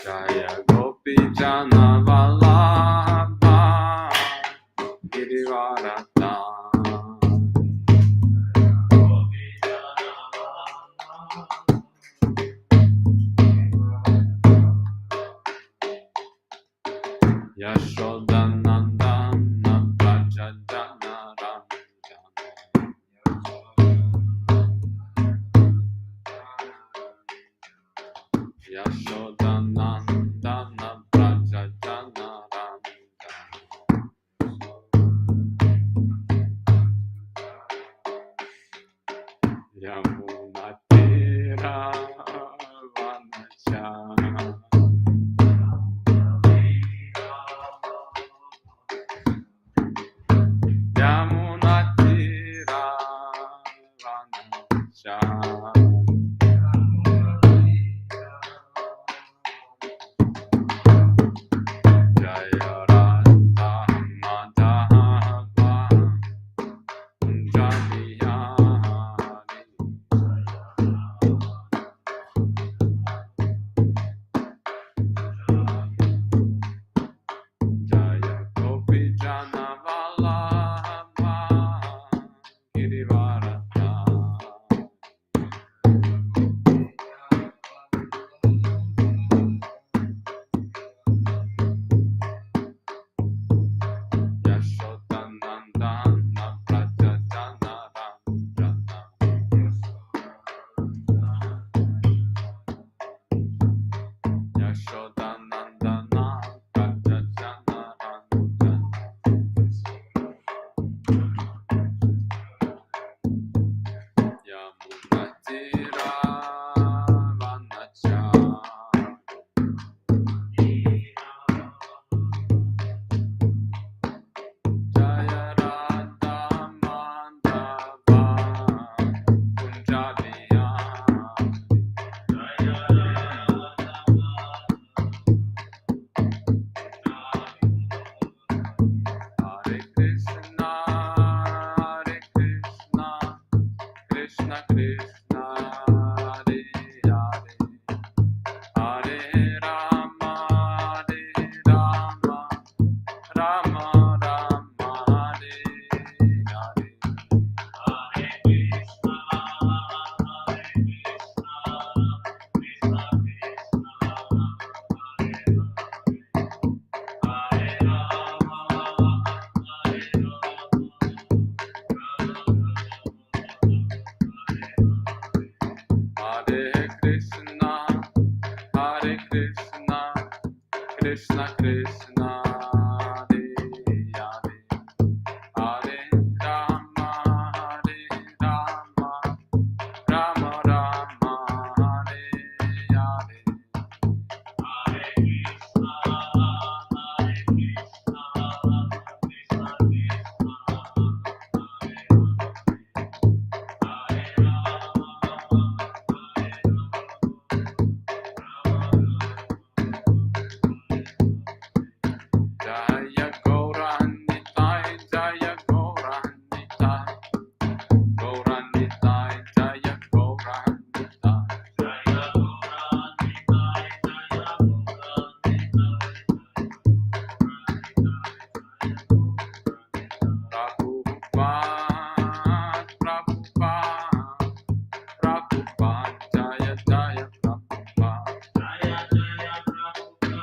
Jaya Gopi Jana Vallabha Girivarata Yashodanandana Braja Jana Ramjana Yashodanandana Braja Jana Ramjana Yamunatira Vanacha Yamunatira Vanacha Jaya Radha Madhava Kunjabihari Jaya Gopi Jana Vallabha Girivarata Yashodanandana Braja Jana Ramjana Yashodanandana Braja Jana Ramjana Yamunatira Vanacha Jaya Radha Madhava Hare Krishna, Krishna Krishna, Hare Hare, Hare Rama, Rama Rama, Hare Hare. Hare Krishna, Krishna Krishna, Hare Hare, Hare Rama, Hare Krishna, Krishna Krishna, Hare Hare, Hare Rama, Rama Rama, Hare Hare. Hare Krishna, Krishna Krishna, Hare Jaya Gauranitai, Jaya Gauranitai, Gauranitai, Jaya Gauranitai, Jaya Gauranitai, Jaya Prabhupada, Prabhupada, Jaya Jaya Prabhupada, Jaya Jaya Prabhupada.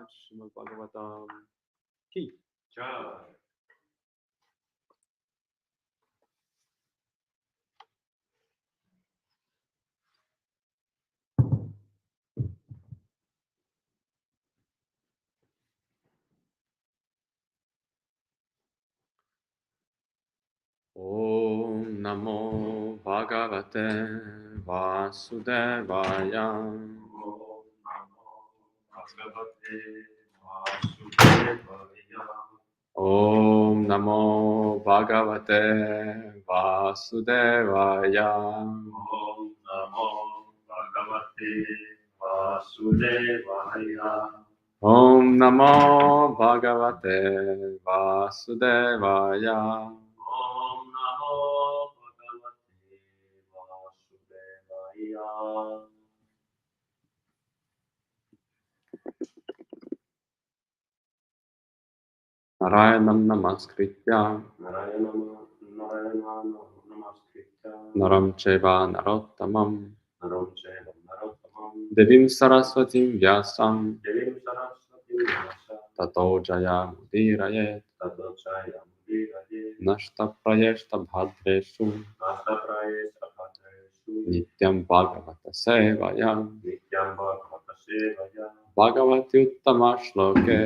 Srimad Bhagavatam ki jai. Om Namo Bhagavate Vasudevaya. Om Namo Bhagavate Vasudevaya. Om Namo Bhagavate Om Namo Bhagavate Vasudevaya. Narayanam Namaskritya Naram Cheva Narottamam Devim Saraswatim Vyasam Tato Jaya Mudirayet Nashta Prayeshta Bhadreshu Nityam Bhagavata Sevaya Bhagavati Uttama Shloke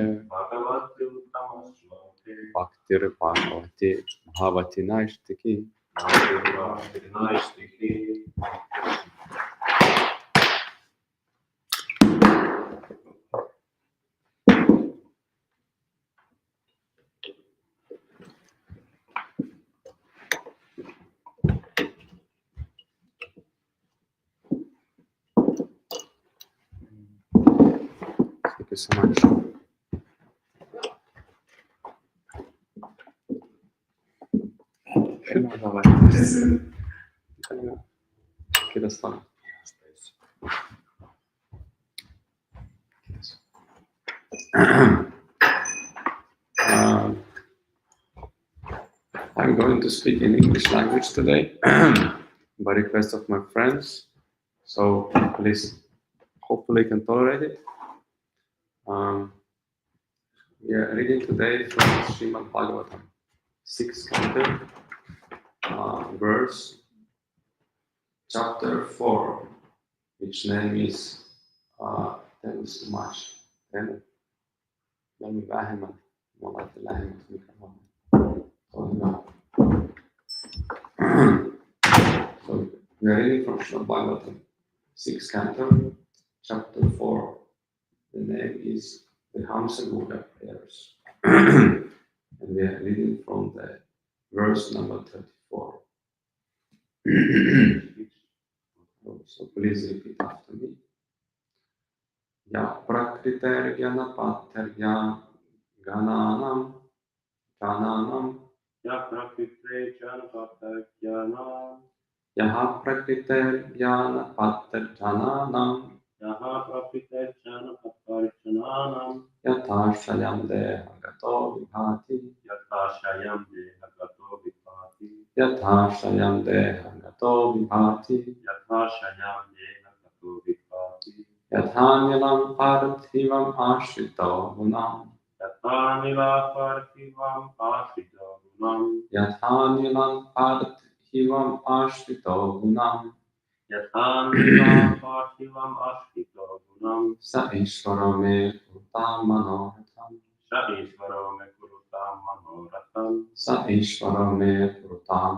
Bhaktir Bhagavati Bhavati Naishtiki. Thank you so much. I'm going to speak in English language today by request of my friends. So please, hopefully you can tolerate it. We are reading today from Srimad Bhagavatam, 6th canto, verse, chapter 4, which name is thank you so much. Then vähemmän, mä laitan lähemmäs mikrofonia. So we are reading from Srimad Bhagavatam, 6th canto, chapter 4. The name is the Hamsa Buddha prayers. And we are reading from the verse number 34. So please repeat after me. Ya prakriter gyanapaterya gananam Yaha prakriter gyanapaterjananam Yathashayam deha gato vibhati Yathashayam deha gato vibhati Yathanyalam parthivam ashrito gunam Yathanyalam parthivam ashrito gunam Sa ishvara me kurutam manoratham Sa ishvara me kurutam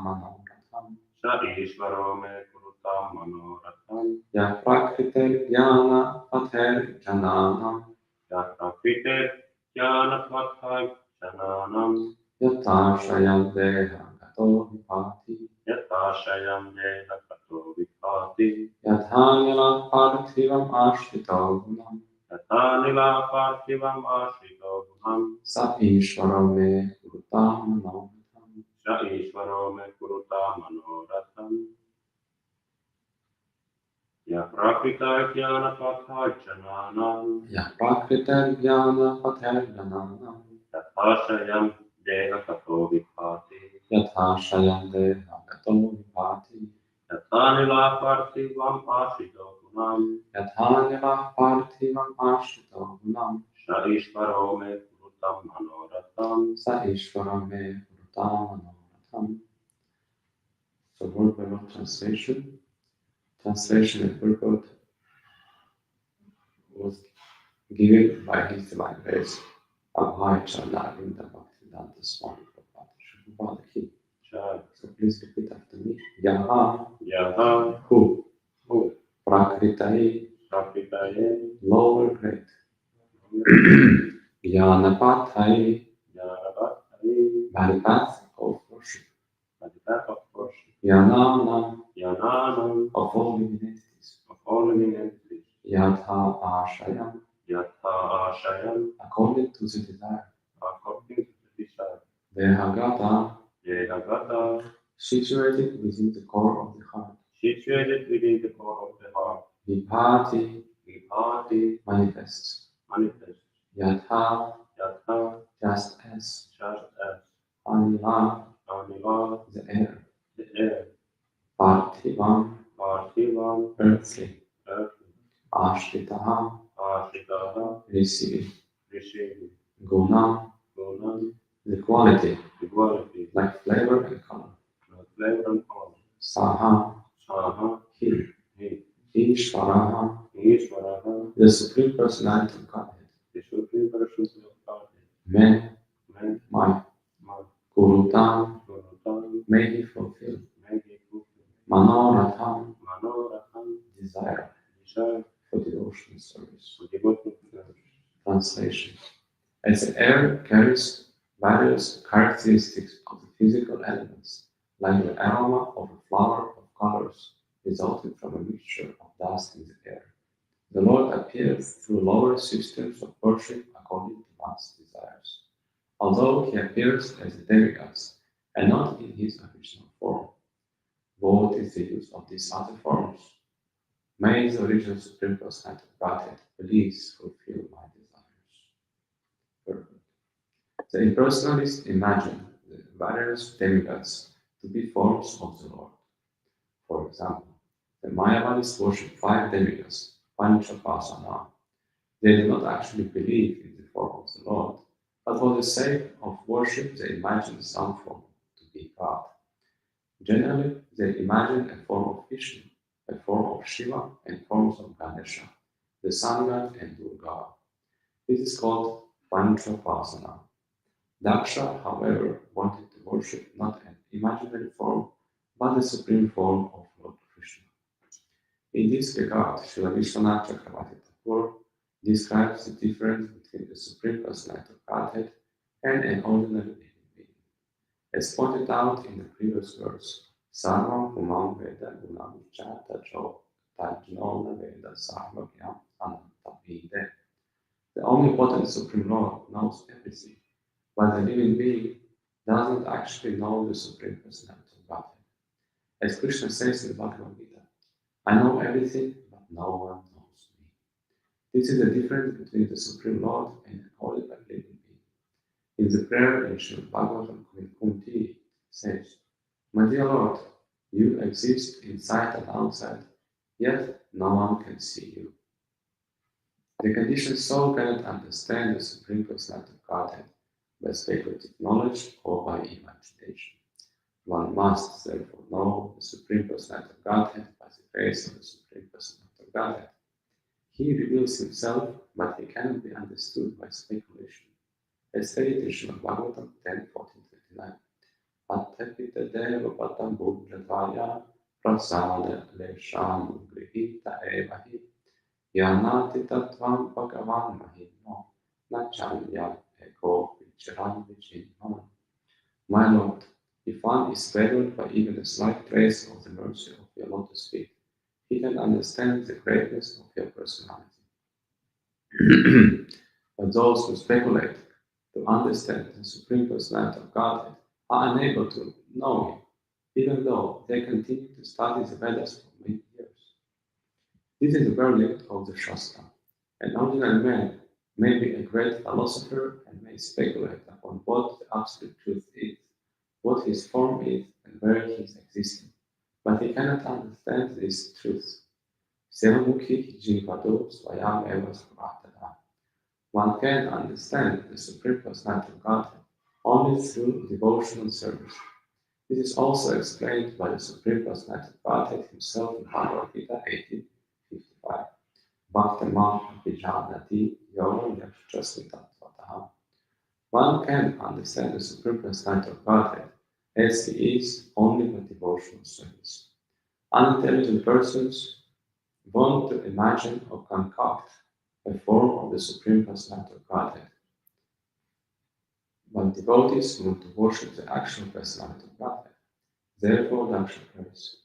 manoratham Ya prakriter jnana pather jananam Yathashayam deha gato vibhati Yathanyalam parthivam ashrito gunam Sa ishvara me kurutam manoratham Ya prakrita jnana pathajananam Yathashayam deha gato vibhati Yathanila parthivam ashrito gunam Sa ishvaro me kurutam manoratham So word by word translation and purport was given by His Divine Grace, Abhayacharya Avinda Bhaktivedanta Swami Prabhupada Ki. So please repeat after me. Yaha Hu Prakritai lower grade Jnanapathai by the path of worship Jnanam of all living entities Yatha Ashayam, Yatha Ashayam, according to the desire. according to the desire. Dehagata, Yedagata, situated within the core of the heart. situated within the core of the heart. Vipati, Vipati, manifests. manifests. Yatha, Yatha, just as. just as. Anila, Aniva, the air. the air. Parthivam, Parthivam, earthly. earthly. Ashritaha, Ashritaha, receiving. receiving. Gunam, Gunam, the quality, the quality. like flavor and color. The flavor and color. Saha, Saha, he. he. Ishvaraha, Ishvaraha, the Supreme Personality of Godhead. the Supreme Personality of Godhead. Me, Man, my. man, Kurutam, Gurutam, may he fulfill. may he fulfill. Manoratham, Manoratham, desire desire for devotional service. for devotional service. Translation. As the air carries various characteristics of the physical elements, like the aroma of a flower of colors resulting from a mixture of dust in the air, the Lord appears through lower systems of worship according to one's desires. Although he appears as a demigod and not in his original form, what is the use of these other forms? May the original Supreme Personality of Godhead please fulfill my desires. Perfect. The impersonalists imagine the various demigods to be forms of the Lord. For example, the Mayavadis worship 5 demigods, Panchapasana. They do not actually believe in the form of the Lord, but for the sake of worship they imagine some form to be God. Generally, they imagine a form of Vishnu, a form of Shiva, and forms of Ganesha, the sun god and Durga. This is called Panchapasana. Daksha, however, wanted to worship not an imaginary form, but the supreme form of Lord Krishna. In this regard, Srila Vishwanath Chakravarti Thakur describes the difference between the Supreme Personality of Godhead and an ordinary living being. As pointed out in the previous verse, Sarvam Pumam Veda Gunam Chata Tajnona Veda Sarvagyam Anantavide. The omnipotent Supreme Lord knows everything, but the living being doesn't actually know the Supreme Personality of Godhead. As Krishna says in the Bhagavad Gita, I know everything, but no one knows me. This is the difference between the Supreme Lord and an ordinary living being. In the prayer in Srimad Bhagavatam, Queen Kunti says, My dear Lord, you exist inside and outside, yet no one can see you. The conditioned soul cannot understand the Supreme Personality of Godhead by speculative knowledge or by imagination. One must therefore know the Supreme Personality of Godhead by the grace of the Supreme Personality of Godhead. He reveals himself, but he cannot be understood by speculation. As stated in Srimad Bhagavatam 10:14-29. Attapita deva patam buddhavaya prasada leshanu grihita evahi yanati tattvam bhagavan mahimno nachanya eko vicharan vichinman. My Lord, if one is favored by even a slight trace of the mercy of your lotus feet, he can understand the greatness of your personality. But those who speculate to understand the Supreme Personality of Godhead are unable to know Him, even though they continue to study the Vedas for many years. This is the verdict of the Shastra. An ordinary man may be a great philosopher and may speculate upon what the absolute truth is, what his form is, and where he is existing, but he cannot understand this truth. Sevamukhi jivado swayam eva svatada. One can understand the Supreme Personality of Godhead only through devotional service. This is also explained by the Supreme Personality of Godhead himself in Bhagavad Gita 18:55. Bhaktamam Vijanati Yoga Yakshasmi Tattvataha. One can understand the Supreme Personality of Godhead as he is only by devotional service. Unintelligent persons want to imagine or concoct a form of the Supreme Personality of Godhead. But devotees want to worship the actual personality of Godhead. Therefore, Daksha prays,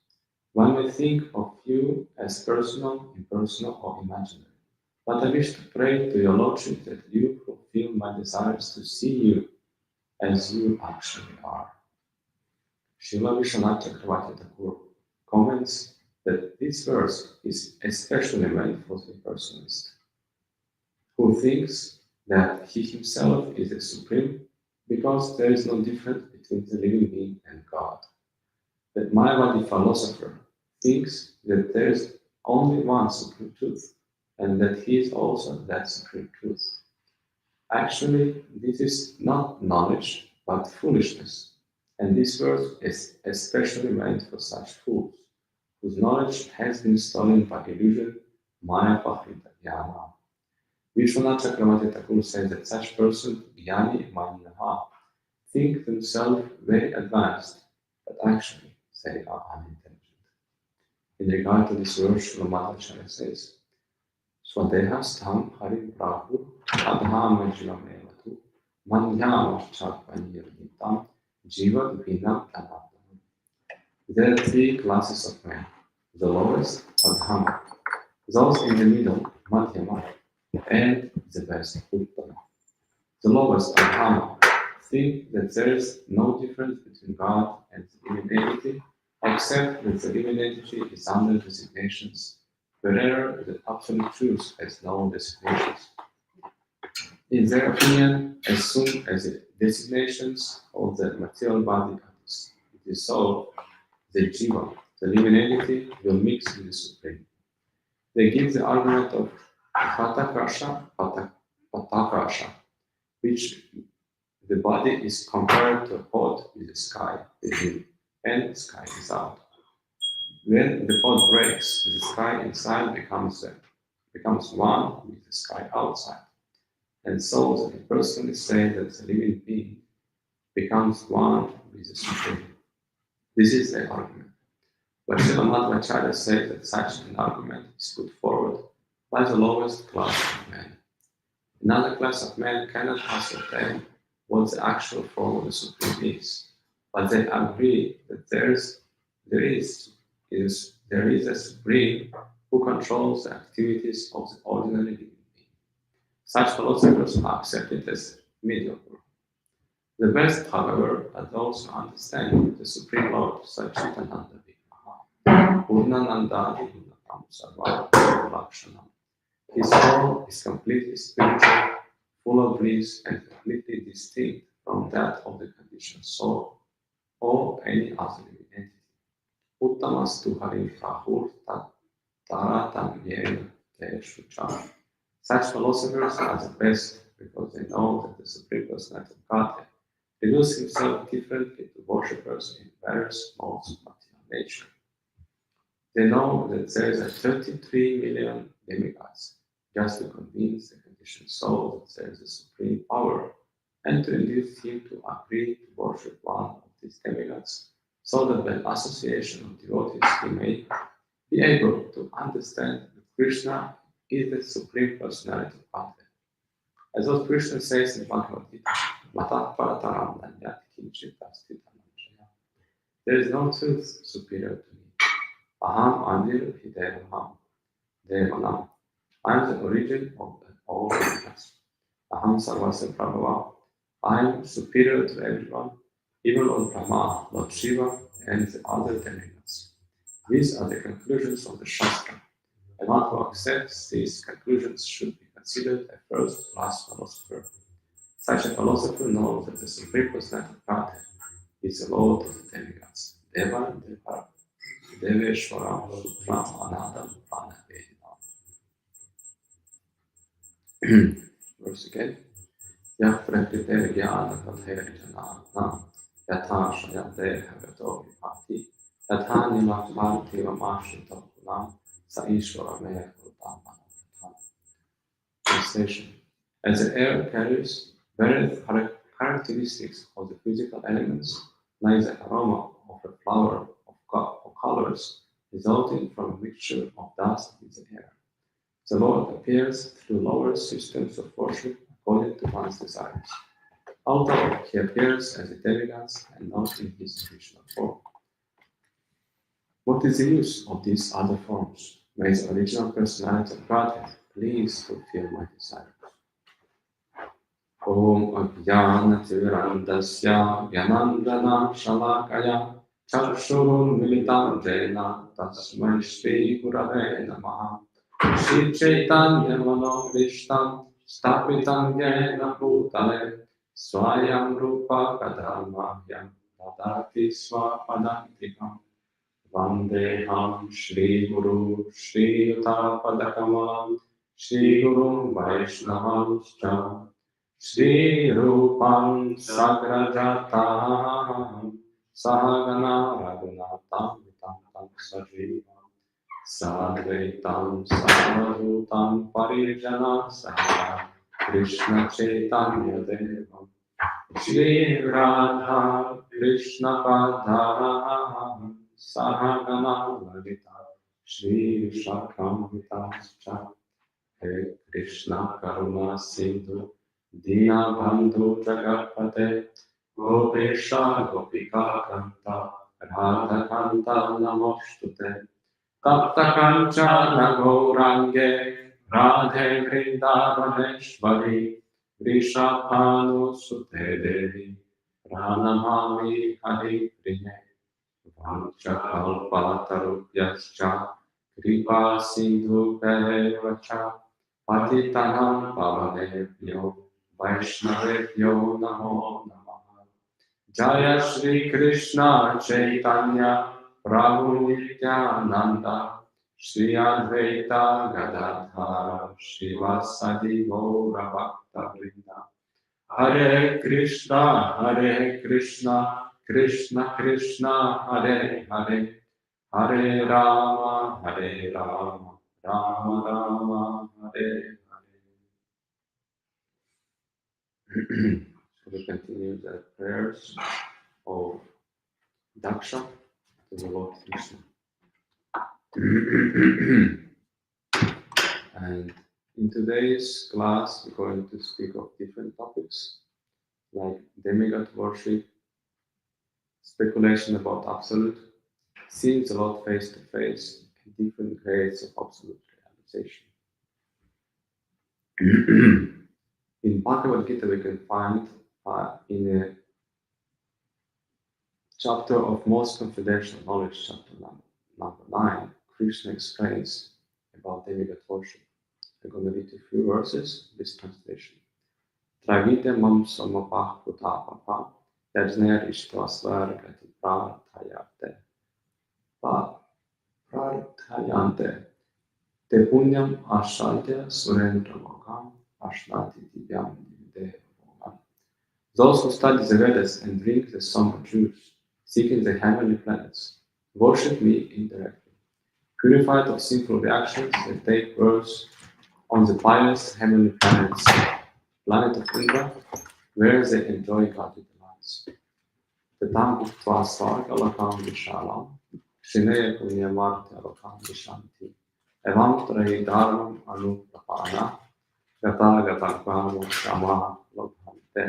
One may think of you as personal, impersonal, or imaginary. But I wish to pray to your Lordship that you fulfill my desires to see you as you actually are. Srila Vishwanath Chakravarti Thakur comments that this verse is especially meant for the personalist, who thinks that he himself is the supreme because there is no difference between the living being and God. The Mayavadi philosopher thinks that there is only one supreme truth and that he is also that supreme truth. Actually, this is not knowledge but foolishness, and this verse is especially meant for such fools whose knowledge has been stolen by illusion, Maya Pahrita Jnana. Vishwanath Chakravarti Thakur says that such persons, Jnani Maninaha, think themselves very advanced, but actually they are unintelligent. In regard to this verse, Srimad says, Swadehastam Harim Prabhu Adhamajnamevatu Manyamarchapanyirnitam Jiva Vinam Tanadam. There are three classes of men. The lowest, Adhama. Those in the middle, Madhyama. And the best, Uttama. The lowest, Adhama, think that there is no difference between God and the living entity, except that the living entity is under designations, wherever the absolute truth has no designations. In their opinion, as soon as the designations of the material body are dissolved, the jiva, the living entity, will mix with the supreme. They give the argument of patakasha, patakasha, which the body is compared to a pot with the sky within, and the sky without. When the pot breaks, the sky inside becomes one with the sky outside. And so the person is saying that the living being becomes one with the Supreme. This is the argument. But Srila Madhvacharya says that such an argument is put forward by the lowest class of men. Another class of men cannot ascertain what the actual form of the Supreme is, but they agree that there is a Supreme who controls the activities of the ordinary living being. Such philosophers are accepted as mediocre. The best, however, are those who understand the Supreme Lord Satchitananda Vigraha, Purnananda Vigunakam Sarva Lakshanam. His form is completely spiritual, full of bliss, and completely distinct from that of the conditioned soul or any other living entity. Uttamastu Harim Prahur Taratam Yena Teshucha. Such philosophers are the best because they know that the Supreme Personality of Godhead reveals himself differently to worshippers in various modes of material nature. They know that there is a 33 million demigods just to convince the conditioned soul that there is a supreme power and to induce him to agree to worship one of these demigods so that by association of devotees he may be able to understand that Krishna is the Supreme Personality of Godhead. As what Krishna says in Bhagavad Gita, there is no truth superior to me. Aham Andir Hidevaham Devanam. I am the origin of all beings. Aham Sarvasya Prabhava. I am superior to everyone, even Lord Brahma, Lord Shiva, and the other demigods. These are the conclusions of the Shastra. And one who accepts these conclusions should be considered a first-class philosopher. Such a philosopher knows that the Supreme Personality of Godhead is the Lord of the demigods. Deva, Deva, Deveshwaram, Sutram, Anandam, Anavedinam. Verse again. Yah prakrite jnana kather jananam yatha shayate hagato vipati yatha nimakmarti vamashita pulam sa ishvara meya kutam. Translation. As the air carries various characteristics of the physical elements, like the aroma of a flower of colors resulting from a mixture of dust with the air. The Lord appears through lower systems of worship according to one's desires, although he appears as a demigod and not in his original form. What is the use of these other forms? May the original personality of Godhead please fulfill my desires. Om Ajnanatirandasya Gyanandana Shalakaya Chakshurun Militam Jena Tasmai Shri Gurave Namaha Shri Chaitanya Manobishtam Stapitam Jena Bhutale Swayam Rupa Kadamahyam Tadati Swapadantikam Vandeham Shri Guru Shri Yuta Shri Guru Vaishnavamscha Shri Rupam Sagrajatam Sahagana Raghunatam Vitam Sajivam Sadvaitam Savadutam Parijana Saha Krishna Chaitanya Devam Shri Radha Krishna Padha Sahagana Lalita Shri Shakam Vitascha Hare Krishna Karuna Sindhu Dinabandhu Jagapate Gopesha Gopika Kanta Radha Kanta Namostute Tapta Kanchana Gaurange Radhe Vrindavaneshvari Vrishabhanu Sute Devi Pranamami Hari Priye Vanchakalpatarubhyascha Kripa Sindhu Vacha Patitanam Pavanebhyo Vaishnavebhyo Namo Namaha Jaya Shri Krishna Chaitanya Prabhu Nityananda Shri Advaita Gadadhara Shivasadi Gaura Bhakta Vrinda Hare Krishna Krishna Krishna Hare Hare Hare Rama Rama Rama Hare Hare. So we continue the prayers of Daksha to the Lord Krishna. And in today's class, we're going to speak of different topics like demigod worship, speculation about absolute, seeing the Lord face to face, and different grades of absolute realization. In Bhagavad Gita, we can find in a chapter of most confidential knowledge, chapter number 9, Krishna explains about demigod worship. I'm going to read a few verses, this translation. Travite mam samapah putapapa, yajner ishtvasvargati prarthayante, te punyam ashadya surendra lokam, ashnati divyam divide. Those who study the Vedas and drink the summer juice, seeking the heavenly planets, worship me indirectly. Purified of sinful reactions, they take birth on the pious heavenly planets, planet of Indra, where they enjoy godly delights. Tatam uktva svargalakam vishalam, kshineya punyamartya lokam vishanti, evam trahi dharmam anuprapana, gata gata kvamo shama lobhante.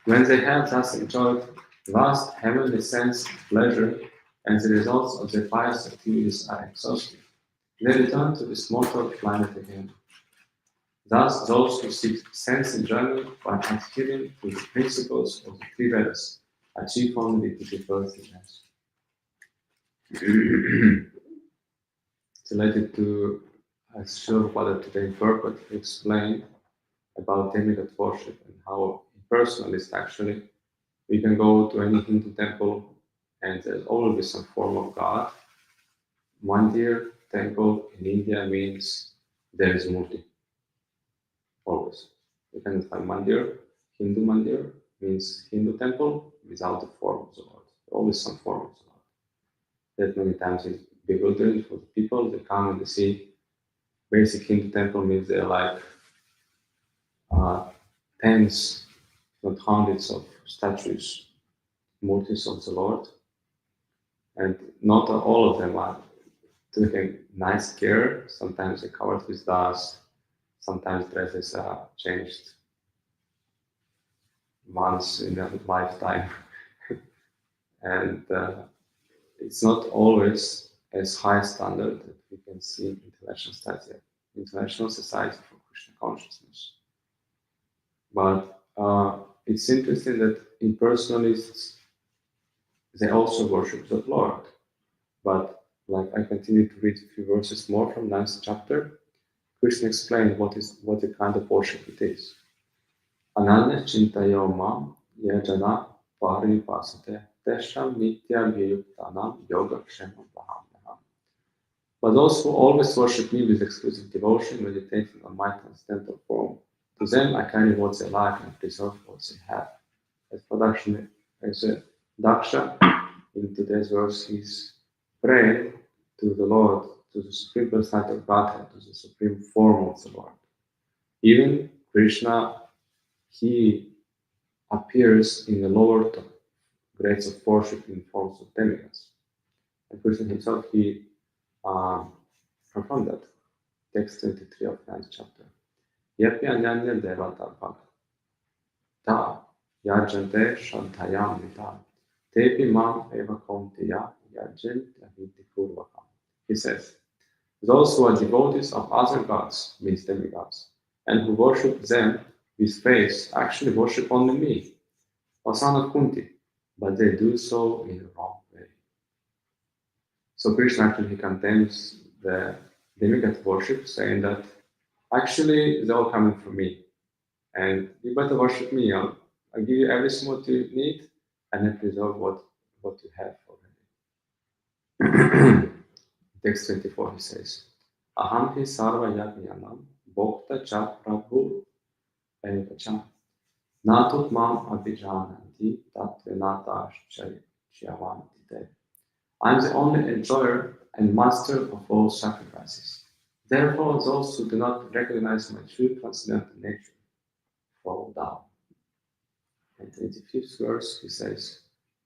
When they have thus enjoyed vast heavenly sense of pleasure and the results of their pious activities are exhausted, they return to this mortal planet again. Thus, those who seek sense enjoyment by adhering to the principles of the three Vedas achieve only repetitive birth in death. It's related to, as Srila today purport explained about demigod worship and how impersonalist actually we can go to any Hindu temple and there's always some form of God. Mandir temple in India means there is Murti. Always. You can find mandir, Hindu mandir means Hindu temple without the form of the Lord. Always some form of the Lord. That many times is bewildering for the people. They come and they see basic Hindu temple means they're like tens, not hundreds of statues, murtis of the Lord. And not all of them are taken nice care. Sometimes they're covered with dust. Sometimes dresses are changed once in a lifetime. And it's not always as high standard that we can see in International Society for Krishna Consciousness. But it's interesting that impersonalists, they also worship the Lord. But like I continue to read a few verses more from 9th chapter, Krishna explained what the kind of worship it is. Ananya chintayo mam yajana paripasate tesham nitya vyayuktanam yoga kshemam vahamyaham. But those who always worship me with exclusive devotion, meditating on my transcendental form, to them I carry what they lack and preserve what they have. As Daksha, in today's verse, he's praying to the Lord, to the Supreme Personality of Godhead, to the Supreme Form of the Lord. Even Krishna, he appears in the lower grades of worship in forms of demigods. And Krishna himself, he confirmed that. Text 23 of 9th chapter. Yapi anyanya devata bhakta yajante shantayam vita tepi mam eva kontiya yajin yaviti kurvakam. He says, those who are devotees of other gods, means demigods, and who worship them with faith actually worship only me, or son of Kunti, but they do so in the wrong way. So Krishna actually he condemns the demigod worship, saying that actually they're all coming from me, and you better worship me. I'll give you everything what you need, and then preserve what you have already. Text 24 he says, Aham hi sarva yajnanam bhokta cha prabhu evacha natut mam abhijananti tatvenata chyavanti te. I am the only enjoyer and master of all sacrifices. Therefore, those who do not recognize my true transcendental nature fall down. And 25th verse, he says,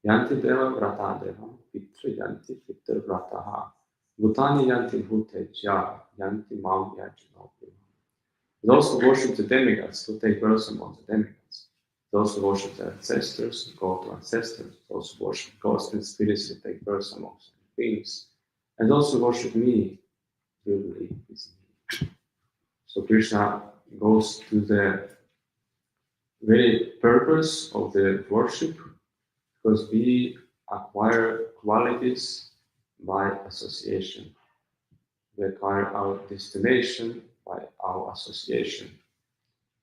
Yanti deva vrata devam pitra yanti pitra vrataha bhutani yanti bhuteja yanti mam yajno. Those who worship the demigods who take birth among the demigods. Those who worship their ancestors go to ancestors. Those who worship ghosts and spirits who take birth among beings. And those who worship me will believe with me. So Krishna goes to the very purpose of the worship, because we acquire qualities by association. We acquire our destination by our association.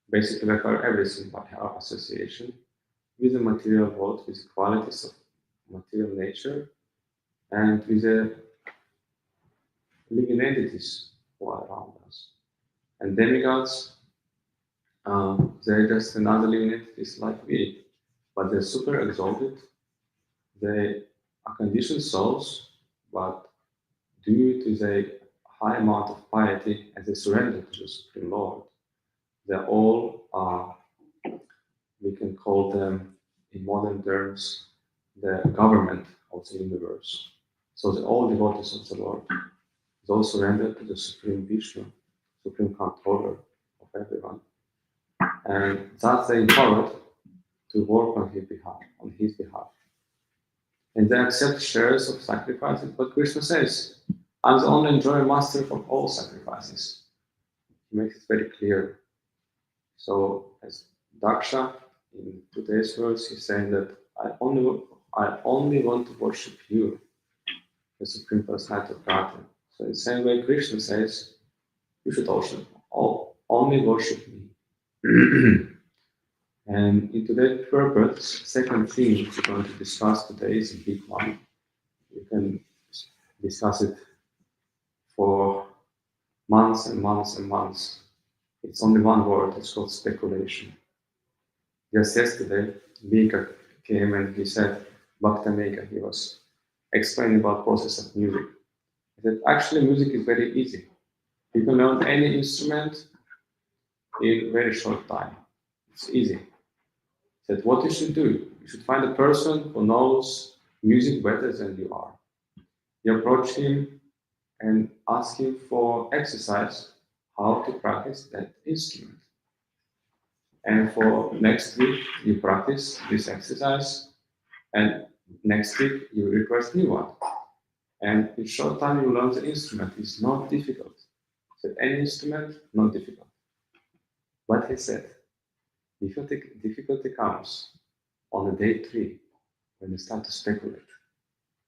Basically, we acquire everything by our association with the material world, with qualities of material nature, and with the living entities who are around us. And demigods, they're just another living entities like we, but they're super exalted. They are conditioned souls, but due to their high amount of piety and they surrender to the Supreme Lord, they're all, we can call them in modern terms, the government of the universe. So they're all devotees of the Lord. Those surrendered to the Supreme Vishnu, Supreme Controller of everyone. And thus they empowered to work on his behalf. And they accept shares of sacrifices, but Krishna says, I'm the only enjoyer master of all sacrifices. He makes it very clear. So as Daksha in today's verse, he's saying that I only want to worship you, the Supreme Personality of Godhead. So in the same way Krishna says, you should also only worship me. And in today's purpose, second theme we're going to discuss today is a big one. You can discuss it for months and months and months. It's only one word, it's called speculation. Just yesterday, Vika came and he said, Bhaktameka, he was explaining about process of music. He said, actually music is very easy. You can learn any instrument in a very short time. It's easy. He said, what you should do, you should find a person who knows music better than you are. You approach him and ask him for exercise, how to practice that instrument. And for next week, you practice this exercise, and next week you request new one. And in short time, you learn the instrument. It's not difficult. So any instrument, not difficult. But he said, difficulty comes on the day 3 when you start to speculate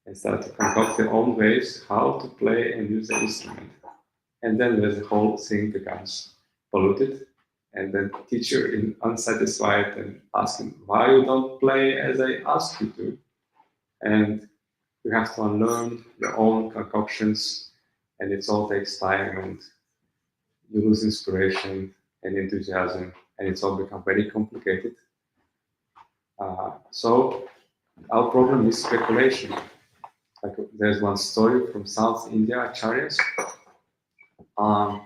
and start to concoct your own ways how to play and use the instrument. And then the whole thing becomes polluted. And then teacher is unsatisfied and asking why you don't play as I asked you to. And you have to unlearn your own concoctions, and it all takes time, and you lose inspiration and enthusiasm, and it's all become very complicated. So our problem is speculation. Like there's one story from South India, acharyas. I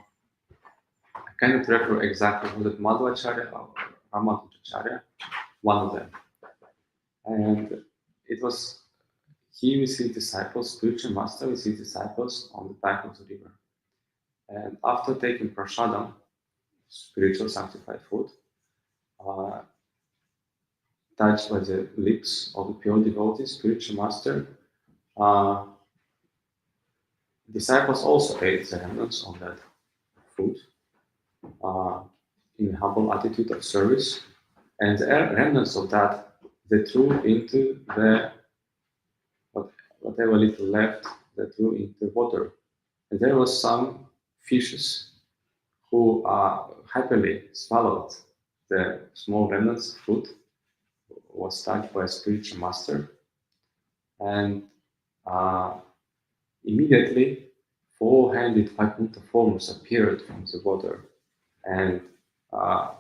cannot recall exactly, was it Madhvacharya or Ramadvacharya? One of them. And it was he with his disciples, spiritual master with his disciples on the bank of the river. And after taking prasadam, spiritual sanctified food, uh, touched by the lips of the pure devotee, spiritual master, uh, disciples also ate the remnants of that food uh, in humble attitude of service. And the remnants of that they threw into the whatever little left, they threw into water. And there was some fishes who happily swallowed the small remnants of food, was touched by a spiritual master, and uh, immediately four-handed Vaikuntha forms appeared from the water and uh,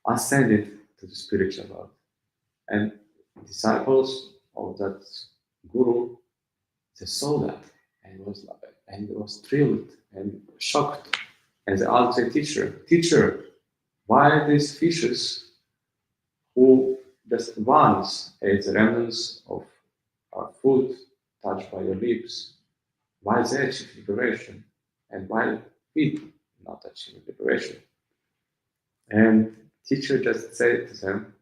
ascended to the spiritual world. And disciples of that guru, they saw that and was thrilled and shocked. And they asked the teacher, why these fishes who just once ate the remnants of our food touched by your lips, why they achieve liberation and why we not achieve liberation? And teacher just said to them,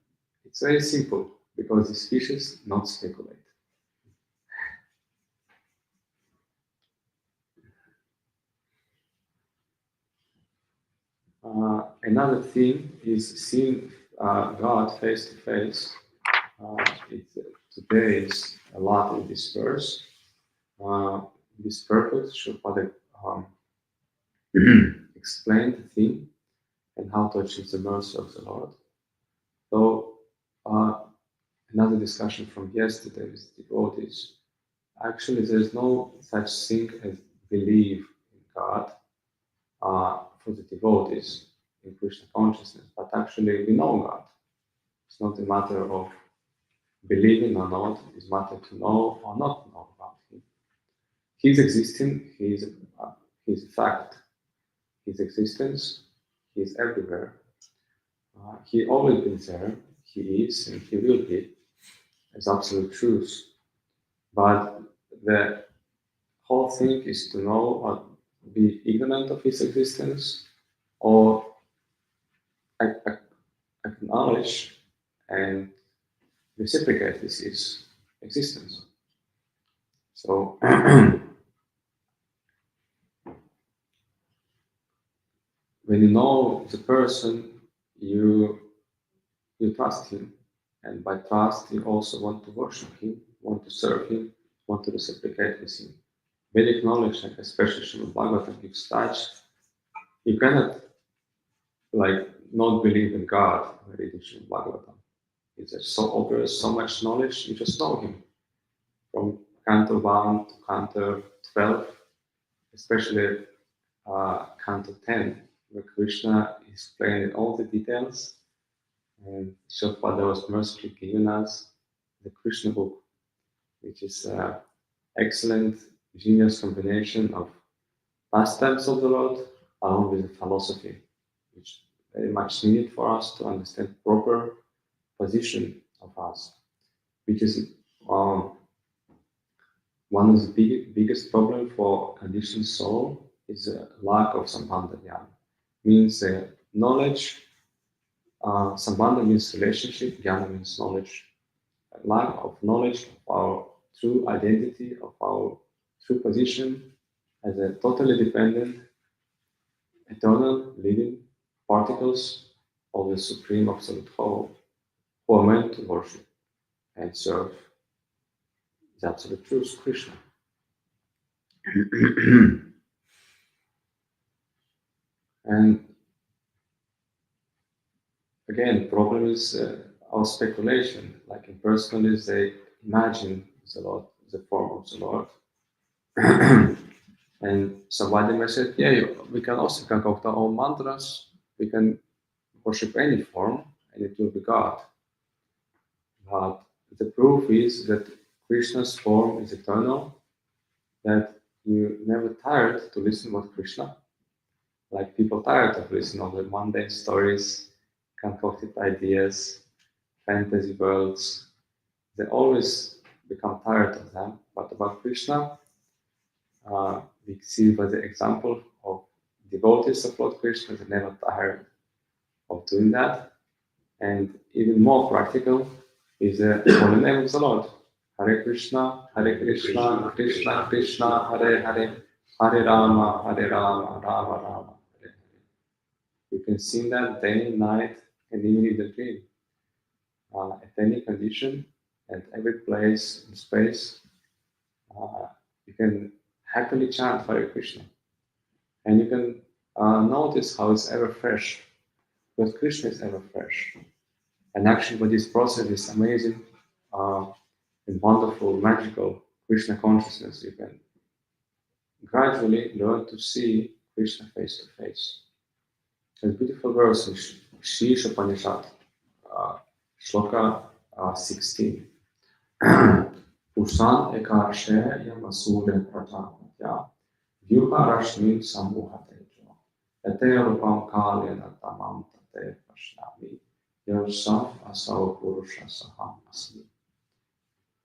it's very simple because these fishes not speculate. Another thing is seeing God face to face. Today is a lot in this verse. This purpose should Father explain the thing and how to achieve the mercy of the Lord. So, another discussion from yesterday with devotees. Actually, there's no such thing as believe in God for the devotees in Krishna consciousness, but actually we know God. It's not a matter of believing or not, it's a matter to know or not know about Him. He's existing, He's a fact. His existence, He's everywhere. He always been there, He is and He will be as absolute truth. But the whole thing is to know or be ignorant of His existence or acknowledge and reciprocate with His existence. So when you know the person, you trust him, and by trust you also want to worship him, want to serve him, want to reciprocate with him. Vedic knowledge, like especially Srimad Bhagavatam, gives such you cannot like not believe in God reading Srimad Bhagavatam. It's just so obvious, so much knowledge, you just know him from Canto 1 to Canto 12, especially Canto 10, where Krishna is explaining all the details. And Shilpada was mercifully given us the Krishna book, which is an excellent, genius combination of pastimes of the Lord along with the philosophy, which is very much needed for us to understand proper position of us, which is one of the biggest problem for conditioned soul is a lack of sambandha jnana. Means knowledge, sambandha means relationship, jnana means knowledge. Lack of knowledge of our true identity, of our true position as a totally dependent, eternal, living particles of the Supreme Absolute Whole, who are meant to worship and serve the Absolute Truth, Krishna. And again, problem is our speculation. Like in personalists, they imagine the Lord, the form of the Lord. And somebody may say, yeah, we can also concoct our own mantras. We can worship any form, and it will be God. But the proof is that Krishna's form is eternal, that you never tired to listen what Krishna. Like people tired of listening all the mundane stories, concocted ideas, fantasy worlds. They always become tired of them. But about Krishna, we see by the example of devotees of Lord Krishna, they never tired of doing that. And even more practical is the holy name of the Lord. Hare Krishna, Krishna Krishna, Hare Hare, Hare Rama, Rama Rama, Hare Hare. You can sing that day and night and even in the dream. At any condition, at every place and space, uh, you can happily chant Hare Krishna. And you can notice how it's ever fresh, because Krishna is ever fresh. And actually, what this process is amazing uh, and wonderful, magical Krishna consciousness. You can gradually learn to see Krishna face to face. There's a beautiful verse in Sri Upanishad, Shloka 16. Pusan ekarshe yamasure pratatya vyuharashmin samuhatejo ete rupam kalyana tamam tate pashnami yourself asau purusha saham asmi.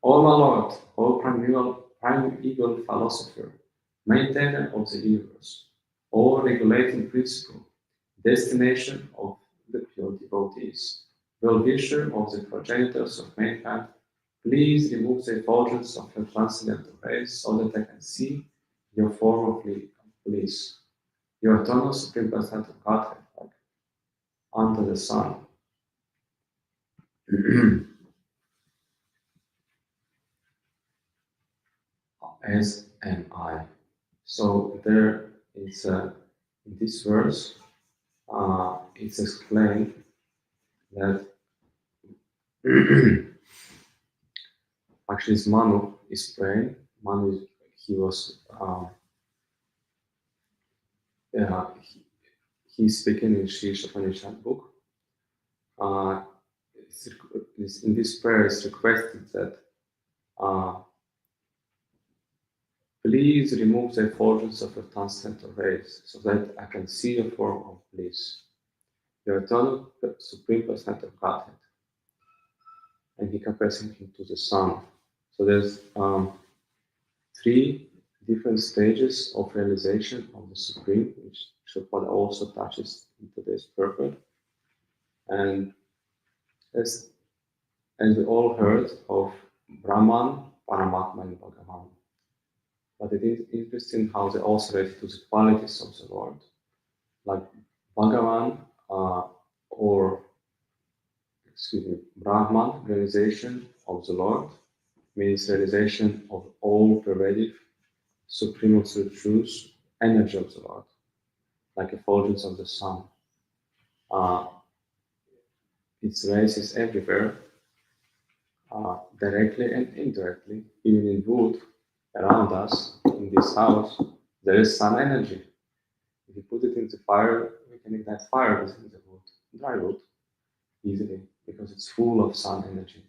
O my Lord, O primeval philosopher, maintainer of the universe, O regulating principle, destination of the pure devotees, well-wisher of the progenitors of mankind, please remove the effulgence of your transcendental rays so that I can see your form of bliss, your eternal supreme percent of Godhead, like under the sun. As am I. So there is in this verse, it's explained that actually Manu is praying. Manu, he was, yeah, he's speaking in Sri Upanishad book. In this prayer, it's requested that please remove the effulgence of your transcendental rays so that I can see your form of bliss, your eternal supreme percent of Godhead. And he compares him to the sun. So there's three different stages of realization of the Supreme, which Srila also touches in today's purport. And as we all heard of Brahman, Paramatma, and Bhagavan. But it is interesting how they also relate to the qualities of the Lord. Like Bhagavan, Brahman, realization of the Lord, means realization of all pervasive, supreme absolute truth, energy of the Lord, like effulgence of the sun. Its rays is everywhere, directly and indirectly, even in wood around us, in this house, there is sun energy. If you put it into fire, we can ignite fire within the wood, dry wood, easily, because it's full of sun energy.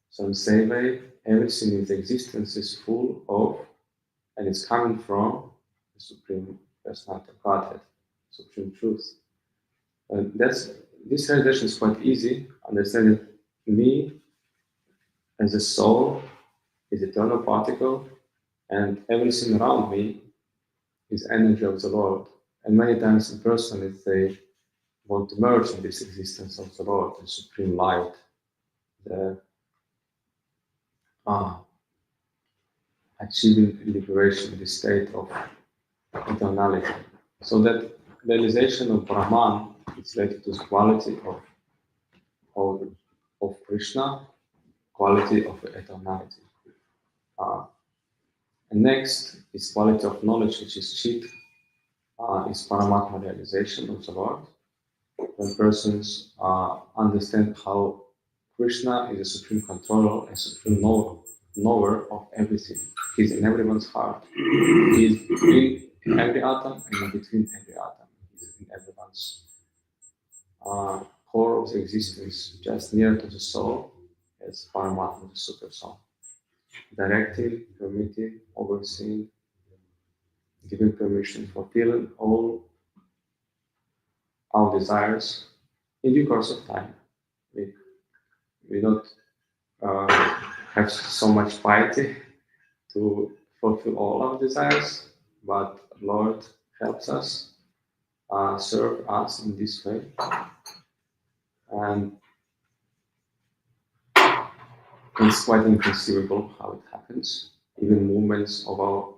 So in the same way, everything in the existence is full of, and it's coming from the Supreme Personality of Godhead, Supreme Truth. And this realization is quite easy. Understanding me as a soul is eternal particle, and everything around me is energy of the Lord. And many times in person, they want to merge in this existence of the Lord, the Supreme Light. The, achieving liberation in the state of eternality. So that realization of Brahman is related to the quality of Krishna, quality of eternality. And next is quality of knowledge, which is Chit, is Paramatma realization of the Lord. When persons understand how Krishna is a supreme controller and supreme knower of everything. He's in everyone's heart. He's in every atom and in between every atom. He's in everyone's core of the existence, just near to the soul, as Paramatma, the super soul. Directing, permitting, overseeing, giving permission, fulfilling all our desires in due course of time. We don't have so much piety to fulfill all our desires, but Lord helps us, serve us in this way. And it's quite inconceivable how it happens. Even movements of our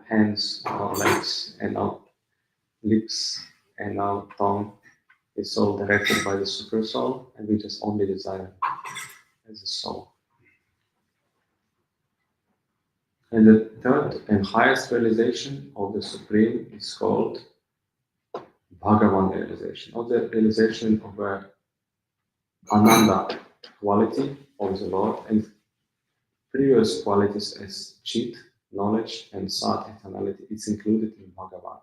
hands, our legs, and our lips, and our tongue is all directed by the super soul, and we just only desire as a soul. And the third and highest realization of the Supreme is called Bhagavan realization, or the realization of a Ananda quality of the Lord, and previous qualities as Chit, knowledge, and Sat, eternality. It's included in Bhagavan.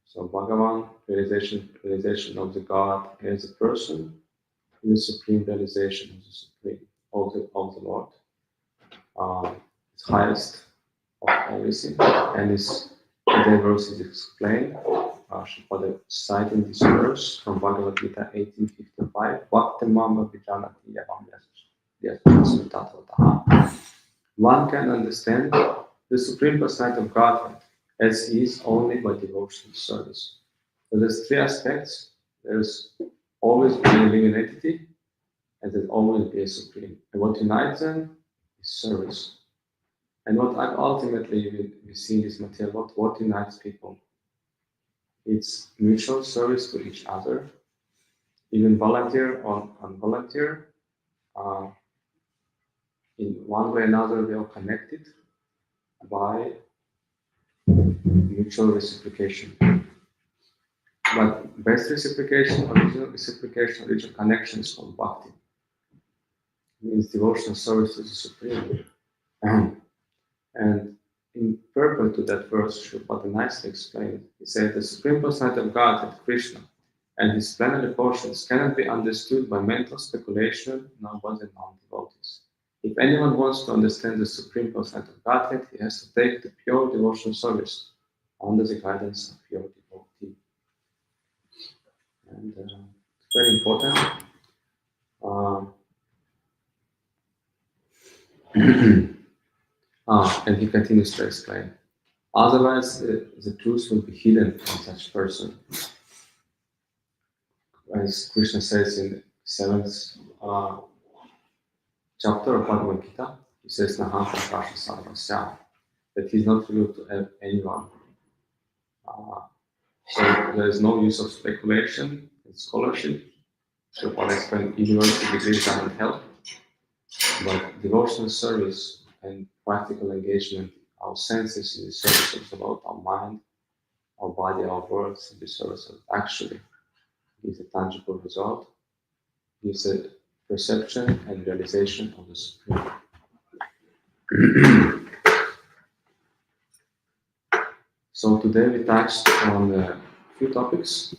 So Bhagavan, realization of the God as a person, is the supreme realization of the Supreme, of the Lord. It's highest of everything, and is the verse is explained. Shupada citing this verse from Bhagavad Gita 1855. Bhaktamama vijanati yavam yasmatatvataha. One can understand the Supreme Personality of Godhead as He is only by devotional service. So there's three aspects. There's always be a living entity, and there's always be a Supreme. And what unites them is service. And what ultimately we see in this material, what unites people? It's mutual service to each other, even volunteer or unvolunteer. In one way or another, we are connected by mutual reciprocation. But best reciprocation, original connection is called bhakti. It means devotional service to the Supreme. And in purport to that verse, Sripad nicely explained. He said, the Supreme Personality of Godhead, Krishna, and his plenary portions cannot be understood by mental speculation nor by the non-devotees. If anyone wants to understand the Supreme Personality of Godhead, he has to take the pure devotional service under the guidance of pure devotee. And it's very important. And he continues to explain. Otherwise, the truth will be hidden from such person. As Krishna says in the 7th chapter of Bhagavad Gita, he says, Naham Prakasha Sarvasya, that he's not revealed to anyone. So there is no use of speculation and scholarship. So what I explained, university degrees doesn't help, but devotional service and practical engagement, our senses in the service of the Lord, our mind, our body, our words in the service of actually gives a tangible result, gives a perception and realization of the Supreme. So today we touched on a few topics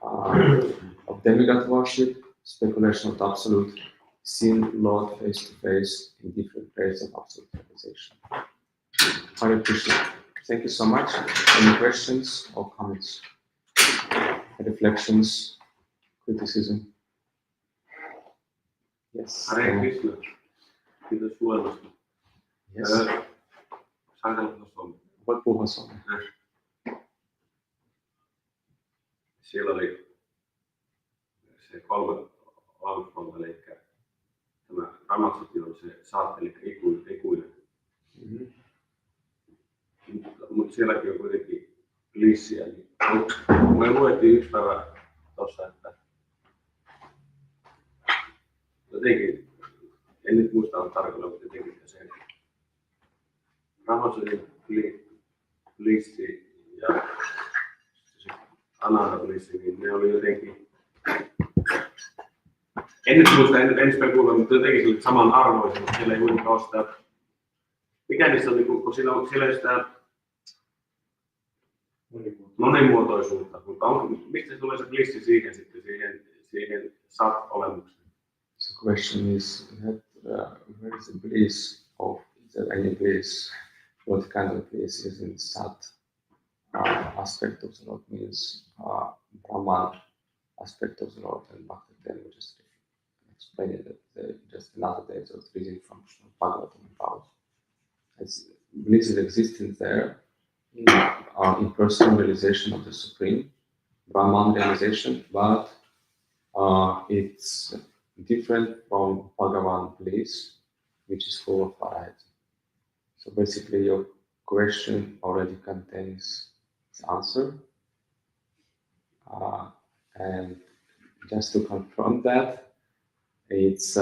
of demigod worship, speculation of the absolute, seeing Lord face to face in different grades of absolute realization. Hare Krishna. Thank you so much. Any questions or comments? Reflections, criticism? Yes. Hare Krishna. Kiitos luennosta. Yes. Saanko puhua suomea? Voit puhua suomea. Siellä oli se 3 alkupuolta, eli tämä Ramaksati on se saatte, eli ikuinen. Mm-hmm. mutta sielläkin on kuitenkin blissiä. Niin, me luettiin yksi päivä tuossa, että jotenkin, en nyt muista tarkalleen, mutta jotenkin se Rahoituksen blissi ja se ananda blissi, niin ne oli jotenkin, en nyt muista, en sitä kuulla, mutta jotenkin samanarvoisia, mutta siellä ei kuitenkaan ole sitä, mikä niissä on, kun siellä ei sitä monimuotoisuutta, mutta mistä se tulee se blissi siihen sitten, siihen sat-olemukseen? So the question is that where is the bliss of, is there any bliss? What kind of bliss is in sat aspect of the Lord, means Brahman aspect of the Lord, and Bhakti we just explained that just another day, so it's reading from Bhagavatam and Bhagavatam. It's bliss is existing there in personal realization of the Supreme, Brahman realization, but it's different from Bhagavan bliss, which is full of variety. So basically your question already contains its answer. And just to confirm that, it's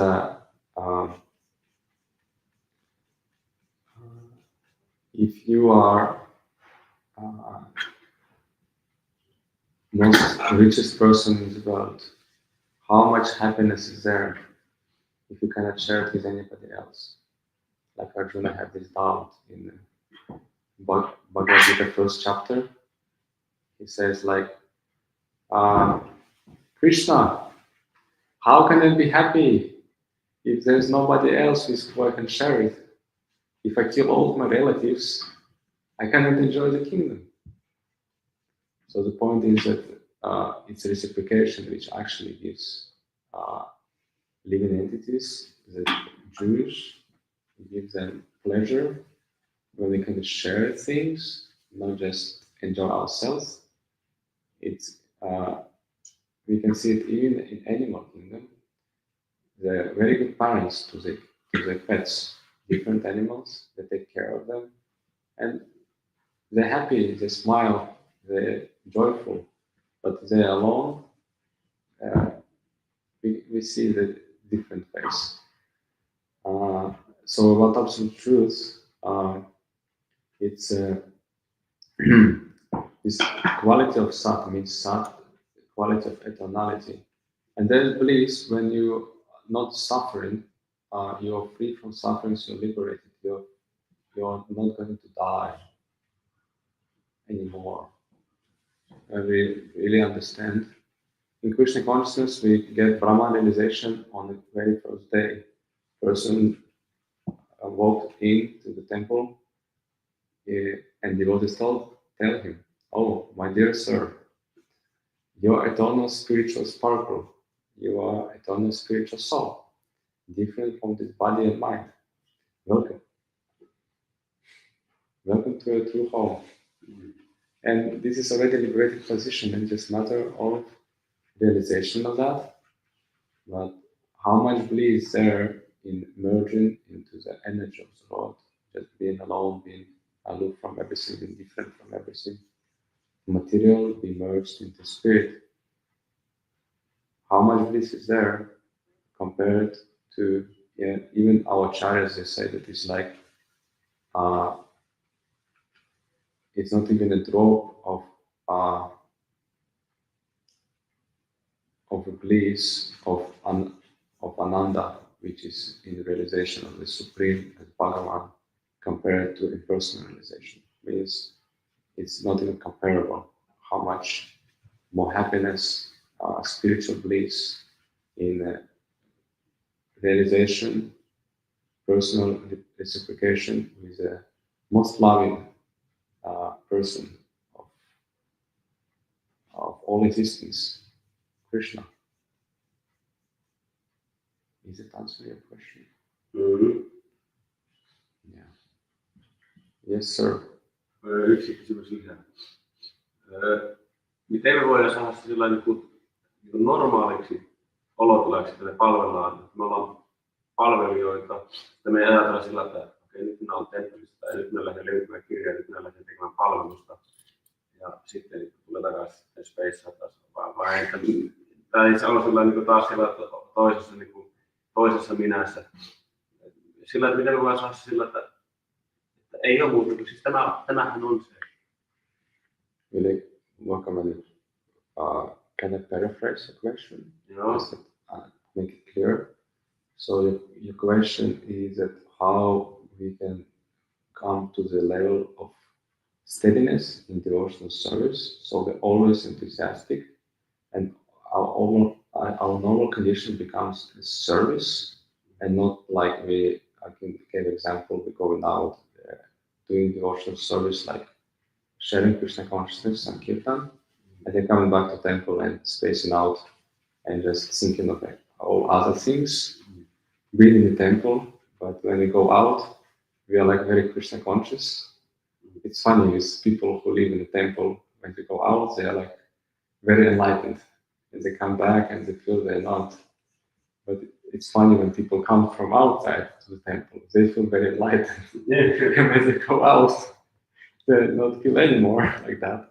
if you are most richest person in the world, how much happiness is there if you cannot share it with anybody else? Like Arjuna had this doubt in Bhagavad Gita first chapter. He says like, Krishna, how can I be happy if there's nobody else with who I can share it? If I kill all of my relatives, I cannot enjoy the kingdom. So the point is that it's reciprocation which actually gives living entities, the Jews, gives them pleasure when we can share things, not just enjoy ourselves. It's we can see it even in animal kingdom. They're very good parents to their pets, different animals. They take care of them, and they're happy. They smile. They're joyful. But they're alone. We see the different face. So about absolute truth, it's this quality of sat means sat, quality of eternality, and there's bliss when you not suffering, you're free from suffering, so you're liberated. You're not going to die anymore. And we really understand. In Krishna consciousness, we get Brahman realization on the very first day. Person walked into the temple, and devotees tell him, "Oh, my dear sir, your eternal spiritual sparkle, you are eternal spiritual soul, different from this body and mind. Welcome. Welcome to a true home." And this is already a liberated position, and just matter of realization of that. But how much bliss there in merging into the energy of the Lord, just being alone, being aloof from everything, being different from everything. Material be merged into spirit. How much bliss is there compared to even our acharyas? They say that it's like it's not even a drop of a bliss of ananda, which is in the realization of the Supreme as Bhagavan, compared to impersonal realization. Means it's not even comparable. How much more happiness, spiritual bliss in realization, personal reciprocation with the most loving person of all existence, Krishna. Is it answering your question? Mm-hmm. Yeah. Yes, sir. Yksi kysymys lisää. Miten me voidaan saada sellainen niin normaaliksi olotilaksi, että me palvellaan, me ollaan palvelijoita, että me ajatellaan sillä, että okei, nyt minä olen temppelistä tai nyt minä lähden löytymään kirjaa, nyt minä lähden tekemään palvelusta ja sitten tulee takaisin sitten spacea taas, vai että tai se on sellainen niin taas siellä toisessa, niin kuin, toisessa minässä. Sillä, että miten voi saada sillä, että ei ole muuta, siis tämähän on se. Really, can I paraphrase the question? Joo. Make it clear. So your question is that how we can come to the level of steadiness in devotional service, so we're always enthusiastic, and our normal condition becomes service, and not like I can give an example, we're going out doing devotional service like sharing Krishna consciousness and kirtan, and then coming back to temple and spacing out and just thinking of all other things, being in the temple, but when we go out, we are like very Krishna conscious. It's funny with people who live in the temple, when they go out, they are like very enlightened, and they come back and they feel they're not. But it's funny when people come from outside to the temple, they feel very enlightened. And when they go out, they don't feel anymore like that.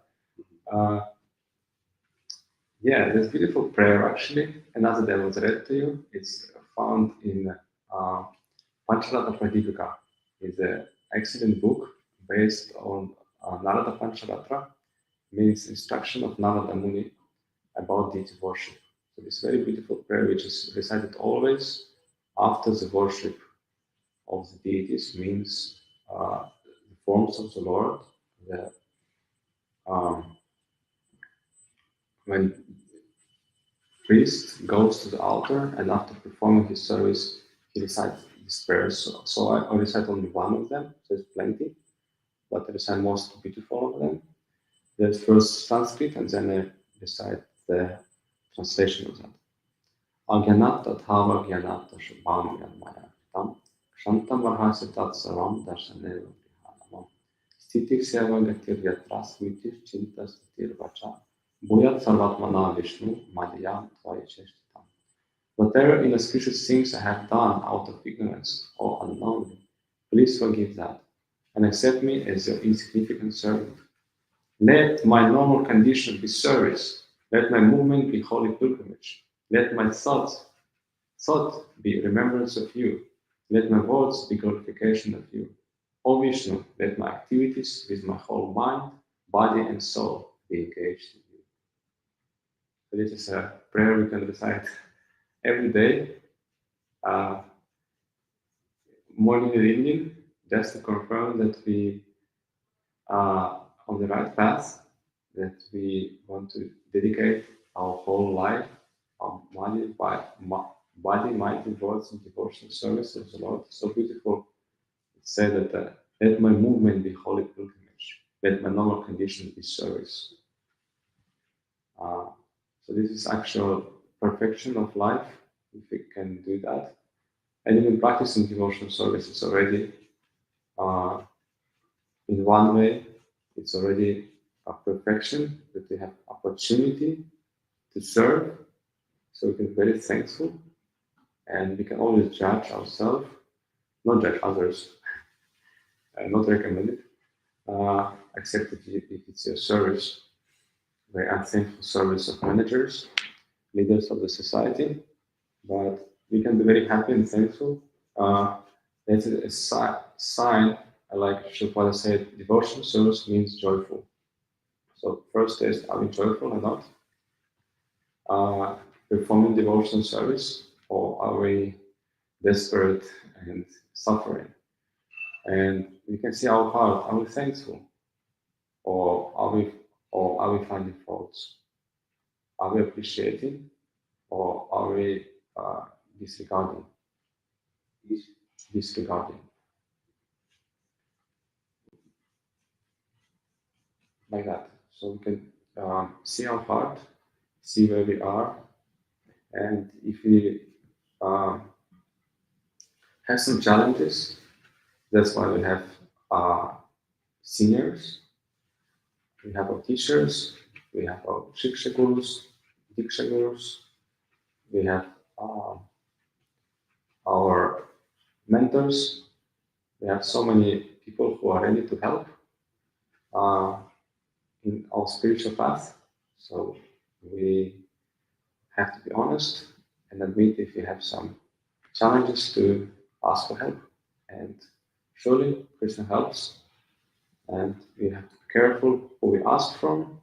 Yeah, there's beautiful prayer actually. Another that was read to you. It's found in Pancharatra Pradipika. It's an excellent book based on Narada Pancharatra, means instruction of Narada Muni about deity worship. So this very beautiful prayer, which is recited always after the worship of the deities, means the forms of the Lord. When priest goes to the altar and after performing his service, he recites these prayers. So I recite only one of them, so there's plenty, but I recite most beautiful of them. There's first Sanskrit and then I recite the translation of that. Agyanata thava gyanata shubham yanmaya tam shantam varhasi tat savam darshaneva prihanamam stitik seva gatir yatras mitir chintas tir vacha buyat sarvatmana vishnu madhyam tvayacheshtam. Whatever inauspicious things I have done out of ignorance or unknowingly, please forgive that and accept me as your insignificant servant. Let my normal condition be service. Let my movement be holy pilgrimage. Let my thought be remembrance of you. Let my words be glorification of you. O Vishnu, let my activities with my whole mind, body, and soul be engaged in you. So this is a prayer we can recite every day, morning and evening, just to confirm that we are on the right path, that we want to dedicate our whole life, our body, mind, and words in devotional service of the Lord. So beautiful. It said that let my movement be holy pilgrimage. Let my normal condition be service. So this is actual perfection of life, if we can do that. And even practicing devotional service is already, in one way, it's already a perfection, that we have opportunity to serve, so we can be very thankful, and we can always judge ourselves, not judge others, not recommend it, except if it's your service, very unthankful service of managers, leaders of the society, but we can be very happy and thankful. That's a sign, like Srila said, devotional service means joyful. So first is, are we joyful or not? Performing devotional service, or are we desperate and suffering? And we can see our heart, are we thankful? Or are we finding faults? Are we appreciating? Or are we disregarding? Disregarding. Like that. So we can see our heart, see where we are, and if we have some challenges, that's why we have seniors, we have our teachers, we have our Shiksha Gurus, Diksha Gurus, we have our mentors, we have so many people who are ready to help in our spiritual path. So we have to be honest and admit if we have some challenges to ask for help. And surely Krishna helps. And we have to be careful who we ask from.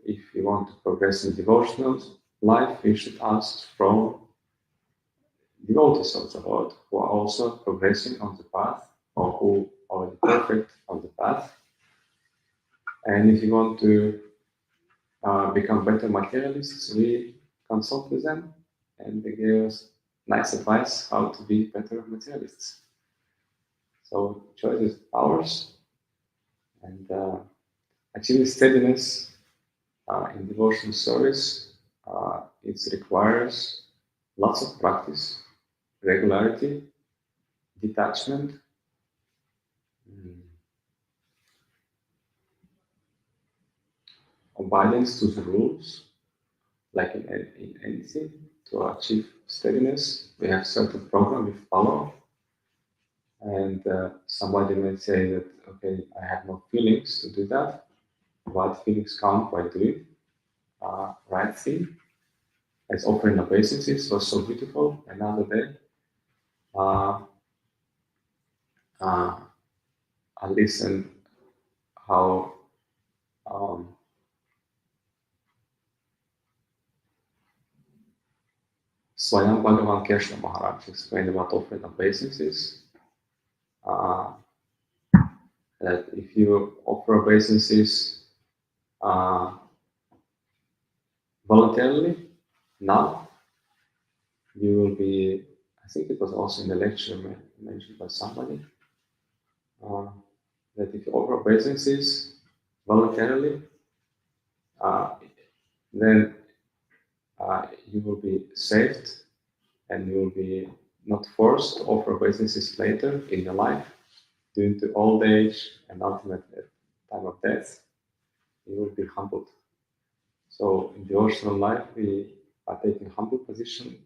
If we want to progress in devotional life, we should ask from devotees of the Lord who are also progressing on the path or who are perfect on the path. And if you want to become better materialists, we consult with them and they give us nice advice how to be better materialists. So choice is ours, and achieving steadiness in devotional service, it requires lots of practice, regularity, detachment, obedience to the rules, like in anything. To achieve steadiness, we have certain program we follow. And somebody may say that, okay, I have no feelings to do that. What feelings come by doing right thing? As offering obeisances was so beautiful. Another day, I listened how Swayam Bhagavan Krishna Maharaj explained about offering obeisances. That if you offer obeisances voluntarily, now you will be, I think it was also in the lecture mentioned by somebody, that if you offer obeisances voluntarily, then you will be saved and you will be not forced to offer obeisances later in your life due to old age and ultimately at time of death. You will be humbled. So in devotional life, we are taking humble position,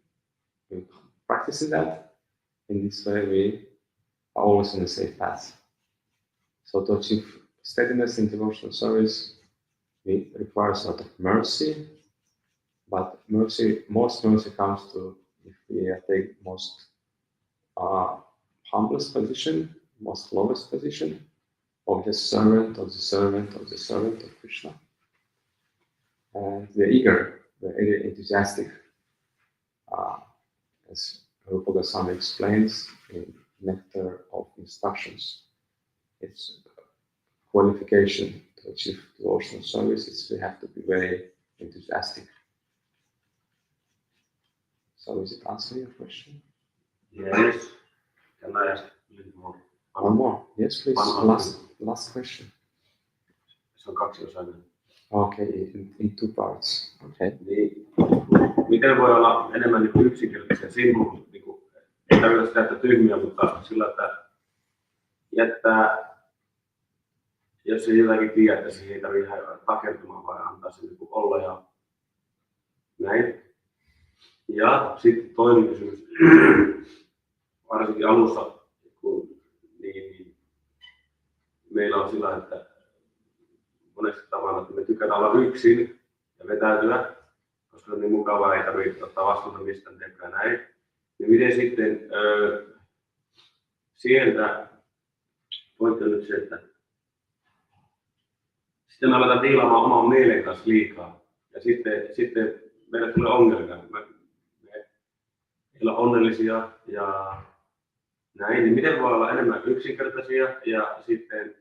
we practicing that. In this way, we are always on the safe path. So to achieve steadiness in devotional service, it requires a lot of mercy, but most mercy comes to if we take most humblest position, most lowest position of the servant of the servant of the servant of Krishna. And we're eager, we're very enthusiastic. As Rupa Goswami explains in Nectar of Instructions, it's qualification to achieve devotional service. We have to be very enthusiastic. So is it answering your question? Yes. Can I ask a little more? One more. Yes, please. Last question. Se on kaksiosainen. Okay, in two parts. Okay. Niin, miten voi olla enemmän niin yksinkertaisia simple, niin kuin, ei tarvitse sitä, että tyhmiä, mutta sillä, että jättää, jos ei jotakin tiedä, että siihen ei tarvitse takertumaan, vaan antaa se niin olla ja näin. Ja sitten toinen kysymys, varsinkin alussa, kun, niin meillä on sillä, että monesti tavalla, että me tykätään olla yksin ja vetäytyä, koska on niin mukavaa, ei tarvitse ottaa vastuuta mistään tekemään näin. Ja miten sitten sieltä, voitte nyt se, että sitten me aletaan diilaamaan oman mielen kanssa liikaa. Ja sitten meille tulee ongelmia. Me ei olla onnellisia ja näin. Niin miten voi olla enemmän yksinkertaisia ja sitten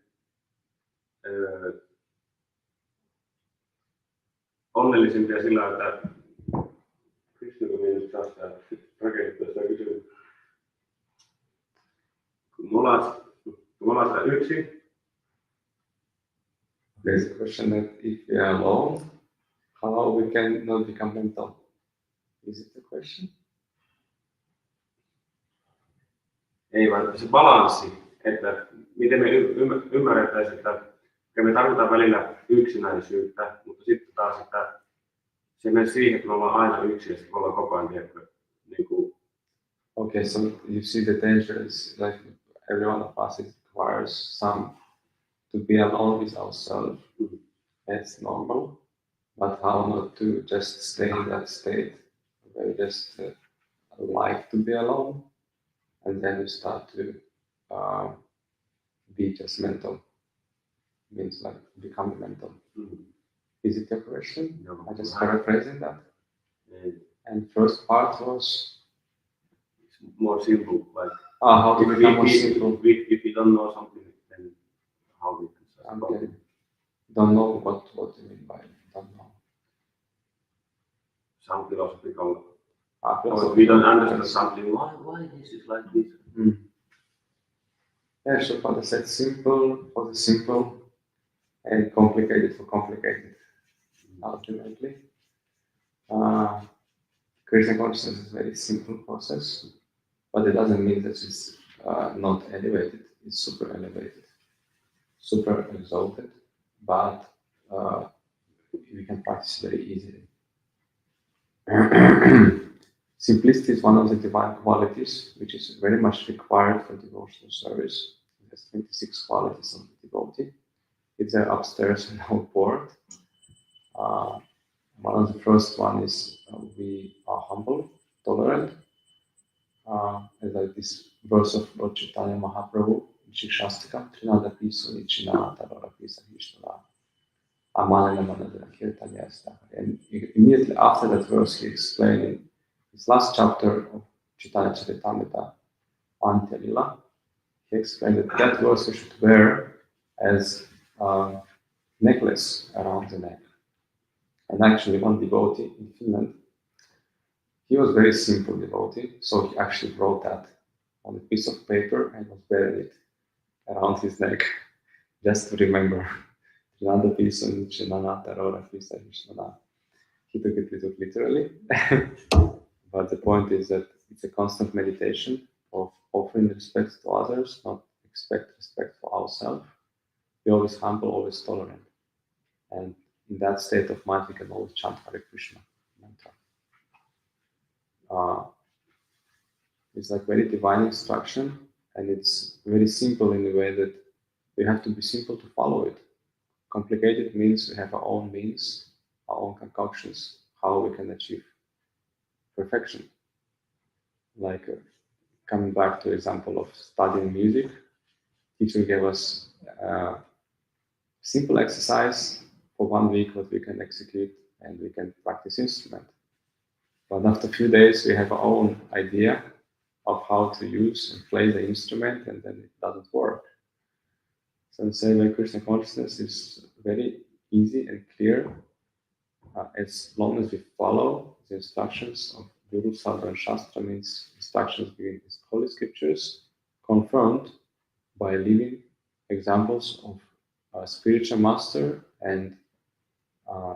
onnellisempia sillä, että Krishna kun minä nyt saa sitä rakennettua sitä kysymystä. Kun me ollaan sitä yksin. There's a question that if we are alone, how we can not become mental? Is it the question? Ei vaan se balanssi, että miten me ymmärrettäisiin, että me tarvitaan välillä yksinäisyyttä, mutta sitten taas, että se menee siihen, että me ollaan aina yksin ja sitten me ollaan koko ajan niin kuin... Okay, so you see the danger is like every one of us, it requires some to be alone with ourselves. That's normal. But how not to just stay in that state where you just like to be alone, and then you start to uh, be just mental, means like become mental. Is it your question? No. I just paraphrasing that. And And first part was it's more simple, like how to become more simple. if you don't know something, then how we can I'm solve getting. Don't know what you mean by don't know. some philosophical. Philosophical We don't understand points. something. Why this is like this? Yeah, so for the set simple for the simple and complicated for complicated. Ultimately, Krishna consciousness is a very simple process, but it doesn't mean that it's not elevated. It's super elevated, super exalted, but we can practice very easily. Simplicity is one of the divine qualities, which is very much required for devotional service. There's 26 qualities of the devotee. It's there upstairs in our board. One of the first one is we are humble, tolerant. As like this verse of Lord Chaitanya Mahaprabhu, Shikshastika, Trinada Piso, Nichina, Tadora Pisa, Hishnala, Amanana Manadana Kirtanya. And immediately after that verse, he explained in his last chapter of Chaitanya Charitamrita, Antelila, he explained that that verse we should wear as a necklace around the neck. And actually, one devotee in Finland, he was very simple devotee, so he actually wrote that on a piece of paper and was wearing it around his neck, just to remember. He took it literally, but the point is that it's a constant meditation of offering respect to others, not expect respect for ourselves. Be always humble, always tolerant, and in that state of mind, we can always chant Hare Krishna mantra. It's like very divine instruction, and it's very simple in the way that we have to be simple to follow it. Complicated means we have our own means, our own concoctions, how we can achieve perfection. Like coming back to example of studying music, teacher gave us simple exercise for 1 week what we can execute and we can practice instrument. But after a few days, we have our own idea of how to use and play the instrument, and then it doesn't work. So in the same way, Krishna consciousness is very easy and clear as long as we follow the instructions of Guru, Sadhana, and Shastra, means instructions given in Holy Scriptures, confirmed by living examples of a spiritual master and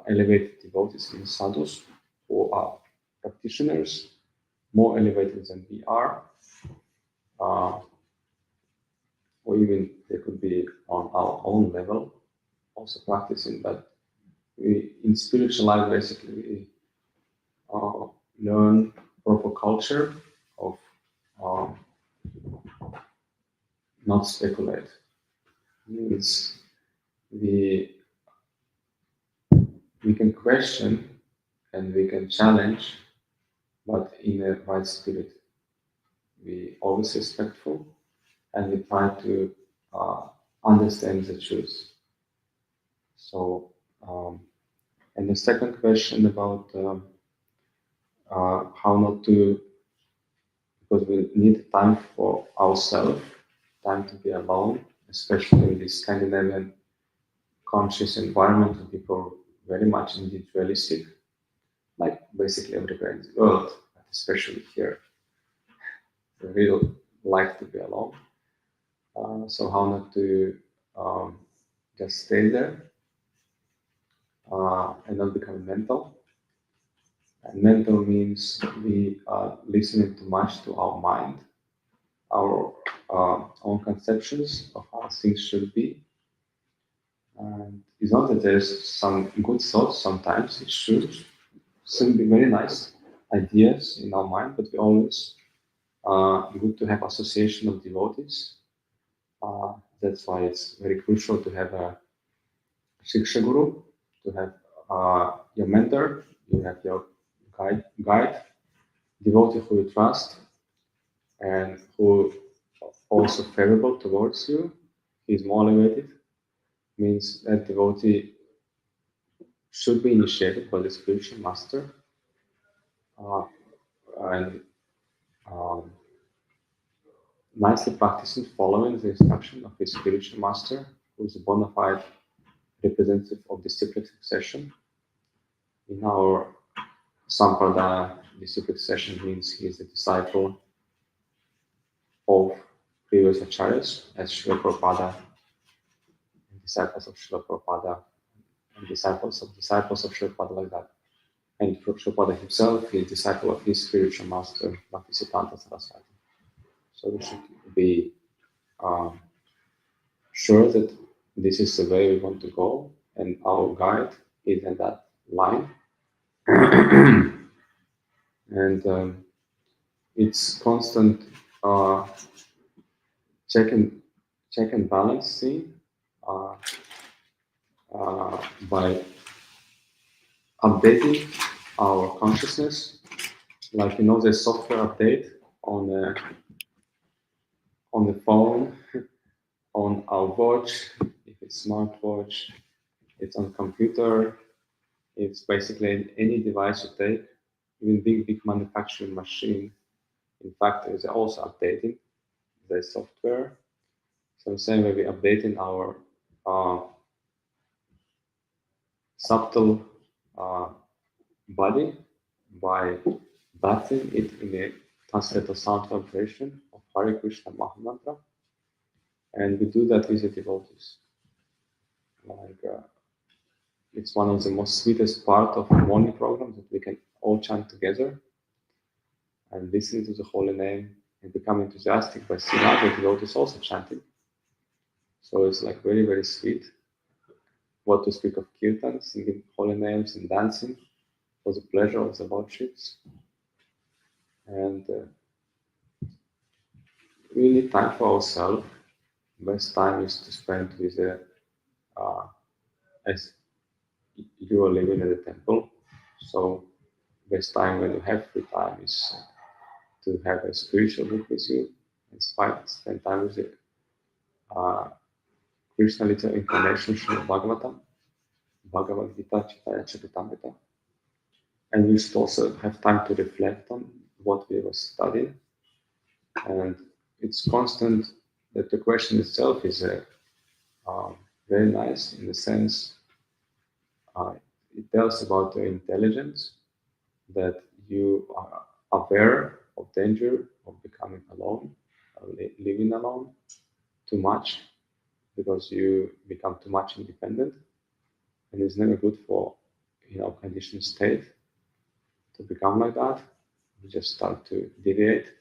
elevated devotees in sadhus who are practitioners, more elevated than we are, or even they could be on our own level, also practicing. But we, in spiritual life, basically, we learn proper culture of not speculate. Means we can question and we can challenge, but in a right spirit. We always respectful, and we try to understand the truth. So, and the second question about how not to, because we need time for ourselves, time to be alone, especially in this Scandinavian conscious environment where people are very much individualistic, like basically everywhere in the world, but especially here. They really like to be alone. So how not to just stay there and not become mental. And mental means we are listening too much to our mind, our own conceptions of how things should be. And it's not that there's some good thoughts sometimes, it should be very nice ideas in our mind, but we always good to have association of devotees That's why it's very crucial to have a Shiksha Guru, to have your mentor, you have your guide, devotee who you trust, and who also favorable towards you. He's motivated, means that devotee should be initiated by the spiritual master uh, and um, nicely practicing following the instruction of his spiritual master, who is a bona fide representative of disciplic succession. In our Sampradaya, disciplic succession means he is a disciple of previous acharyas, as Srila Prabhupada, and disciples of Srila Prabhupada, and disciples of Srila Prabhupada, like that. And Prabhupada himself, he is disciple of his spiritual master, Bhaktisiddhanta Saraswati. So we should be sure that this is the way we want to go, and our guide is in that line. And it's constant uh, check and balance thing uh, by updating our consciousness, like the software update on the phone, on our watch, if it's smartwatch, it's on computer, it's basically any device you take, even big manufacturing machine. In fact, is also updating the software. So same way we're updating our subtle body by bathing it in a transcendental sound vibration of Hare Krishna Mahamantra. And we do that with the devotees. Like it's one of the most sweetest part of the morning program that we can all chant together and listen to the holy name and become enthusiastic by seeing other devotees also chanting. So it's like very, very sweet. What to speak of kirtan, singing holy names and dancing for the pleasure of the lordships. And we need time for ourselves. Best time is to spend with as you are living at the temple. So best time when you have free time is to have a spiritual book with you and spend time with the Krishna little incarnation Srimad Bhagavatam, Bhagavad Gita, Chaitanya Charitamrita. And we should also have time to reflect on what we were studying. And it's constant that the question itself is very nice in the sense it tells about the intelligence that you are aware of danger of becoming alone, living alone too much, because you become too much independent, and it's never good for conditioned state to become like that. You just start to deviate.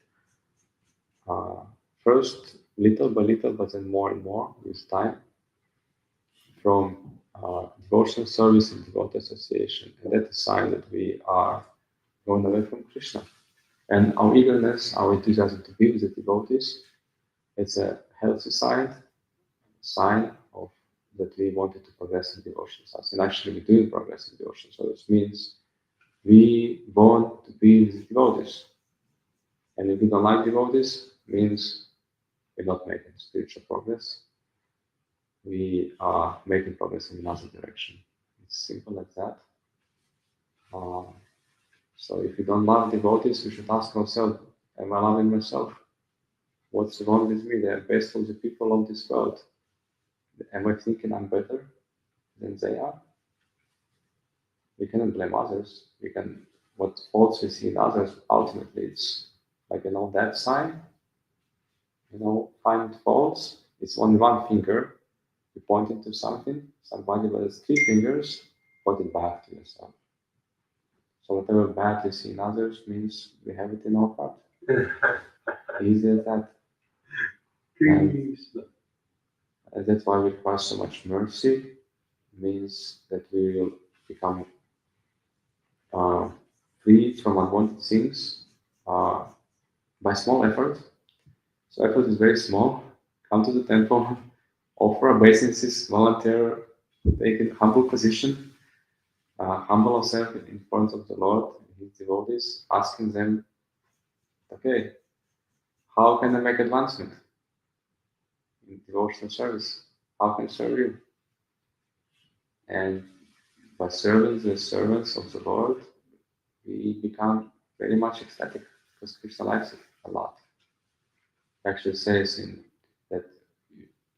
First, little by little, but then more and more with time, from devotional service and devotee association. And that's a sign that we are going away from Krishna. And our eagerness, our enthusiasm to be with the devotees, it's a healthy sign of that we wanted to progress in devotion service. And actually, we're doing progress in devotion service. Means we want to be with the devotees. And if we don't like devotees, means we're not making spiritual progress. We are making progress in another direction. It's simple like that. So if we don't love devotees, we should ask ourselves, am I loving myself? What's wrong with me? They're best of the people of this world. Am I thinking I'm better than they are? We cannot blame others. What faults we see in others, ultimately it's like that sign, find faults. It's only one finger. You point it to somebody with has 3 fingers, point it back to yourself. So whatever bad you see in others means we have it in our heart. Easy as that. And that's why we require so much mercy. Means that we will become free from unwanted things by small effort. So effort is very small come to the temple, offer obeisances, volunteer, take a humble position, humble ourselves in front of the Lord, His devotees, asking them, okay, how can I make advancement in devotional service? How can I serve you? And by serving the servants of the Lord, we become very much ecstatic because Krishna likes it a lot. He actually says that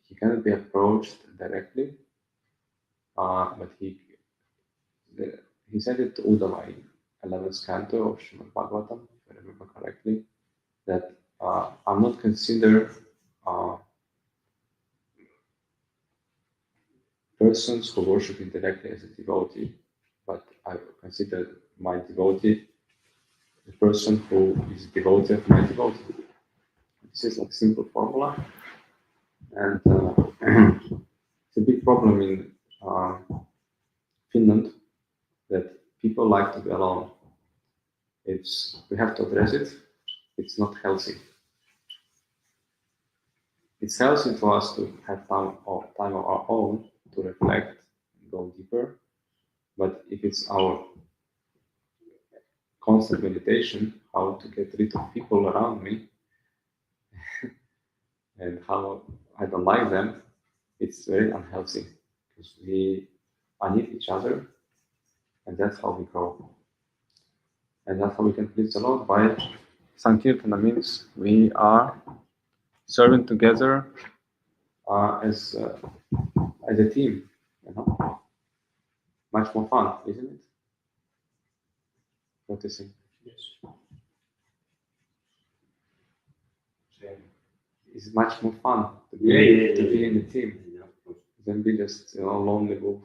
he cannot be approached directly, but he said it to Uddhava in 11th canto of Srimad Bhagavatam, if I remember correctly, that I'm not considered persons who worship him directly as a devotee, but I consider my devotee the person who is devotee of my devotee. This is like a simple formula, and it's a big problem in Finland that people like to be alone. We have to address it. It's not healthy. It's healthy for us to have time of our own to reflect and go deeper. But if it's our constant meditation, how to get rid of people around me and how I don't like them, it's very unhealthy because we need each other, and that's how we grow. And that's how we can please the Lord by Sankirtana means we are serving together as a team, you know. Much more fun, isn't it? What do you think? Yes. It's much more fun to be in a team than be just lonely wolf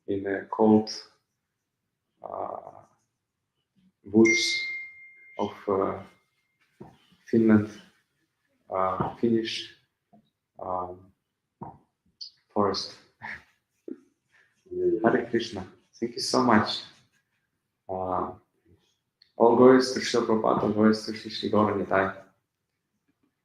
in a cold woods of Finland, Finnish forest. Hare Krishna. Thank you so much. All glories to Srila Prabhupada, all glories to Shri Gaura Nitai.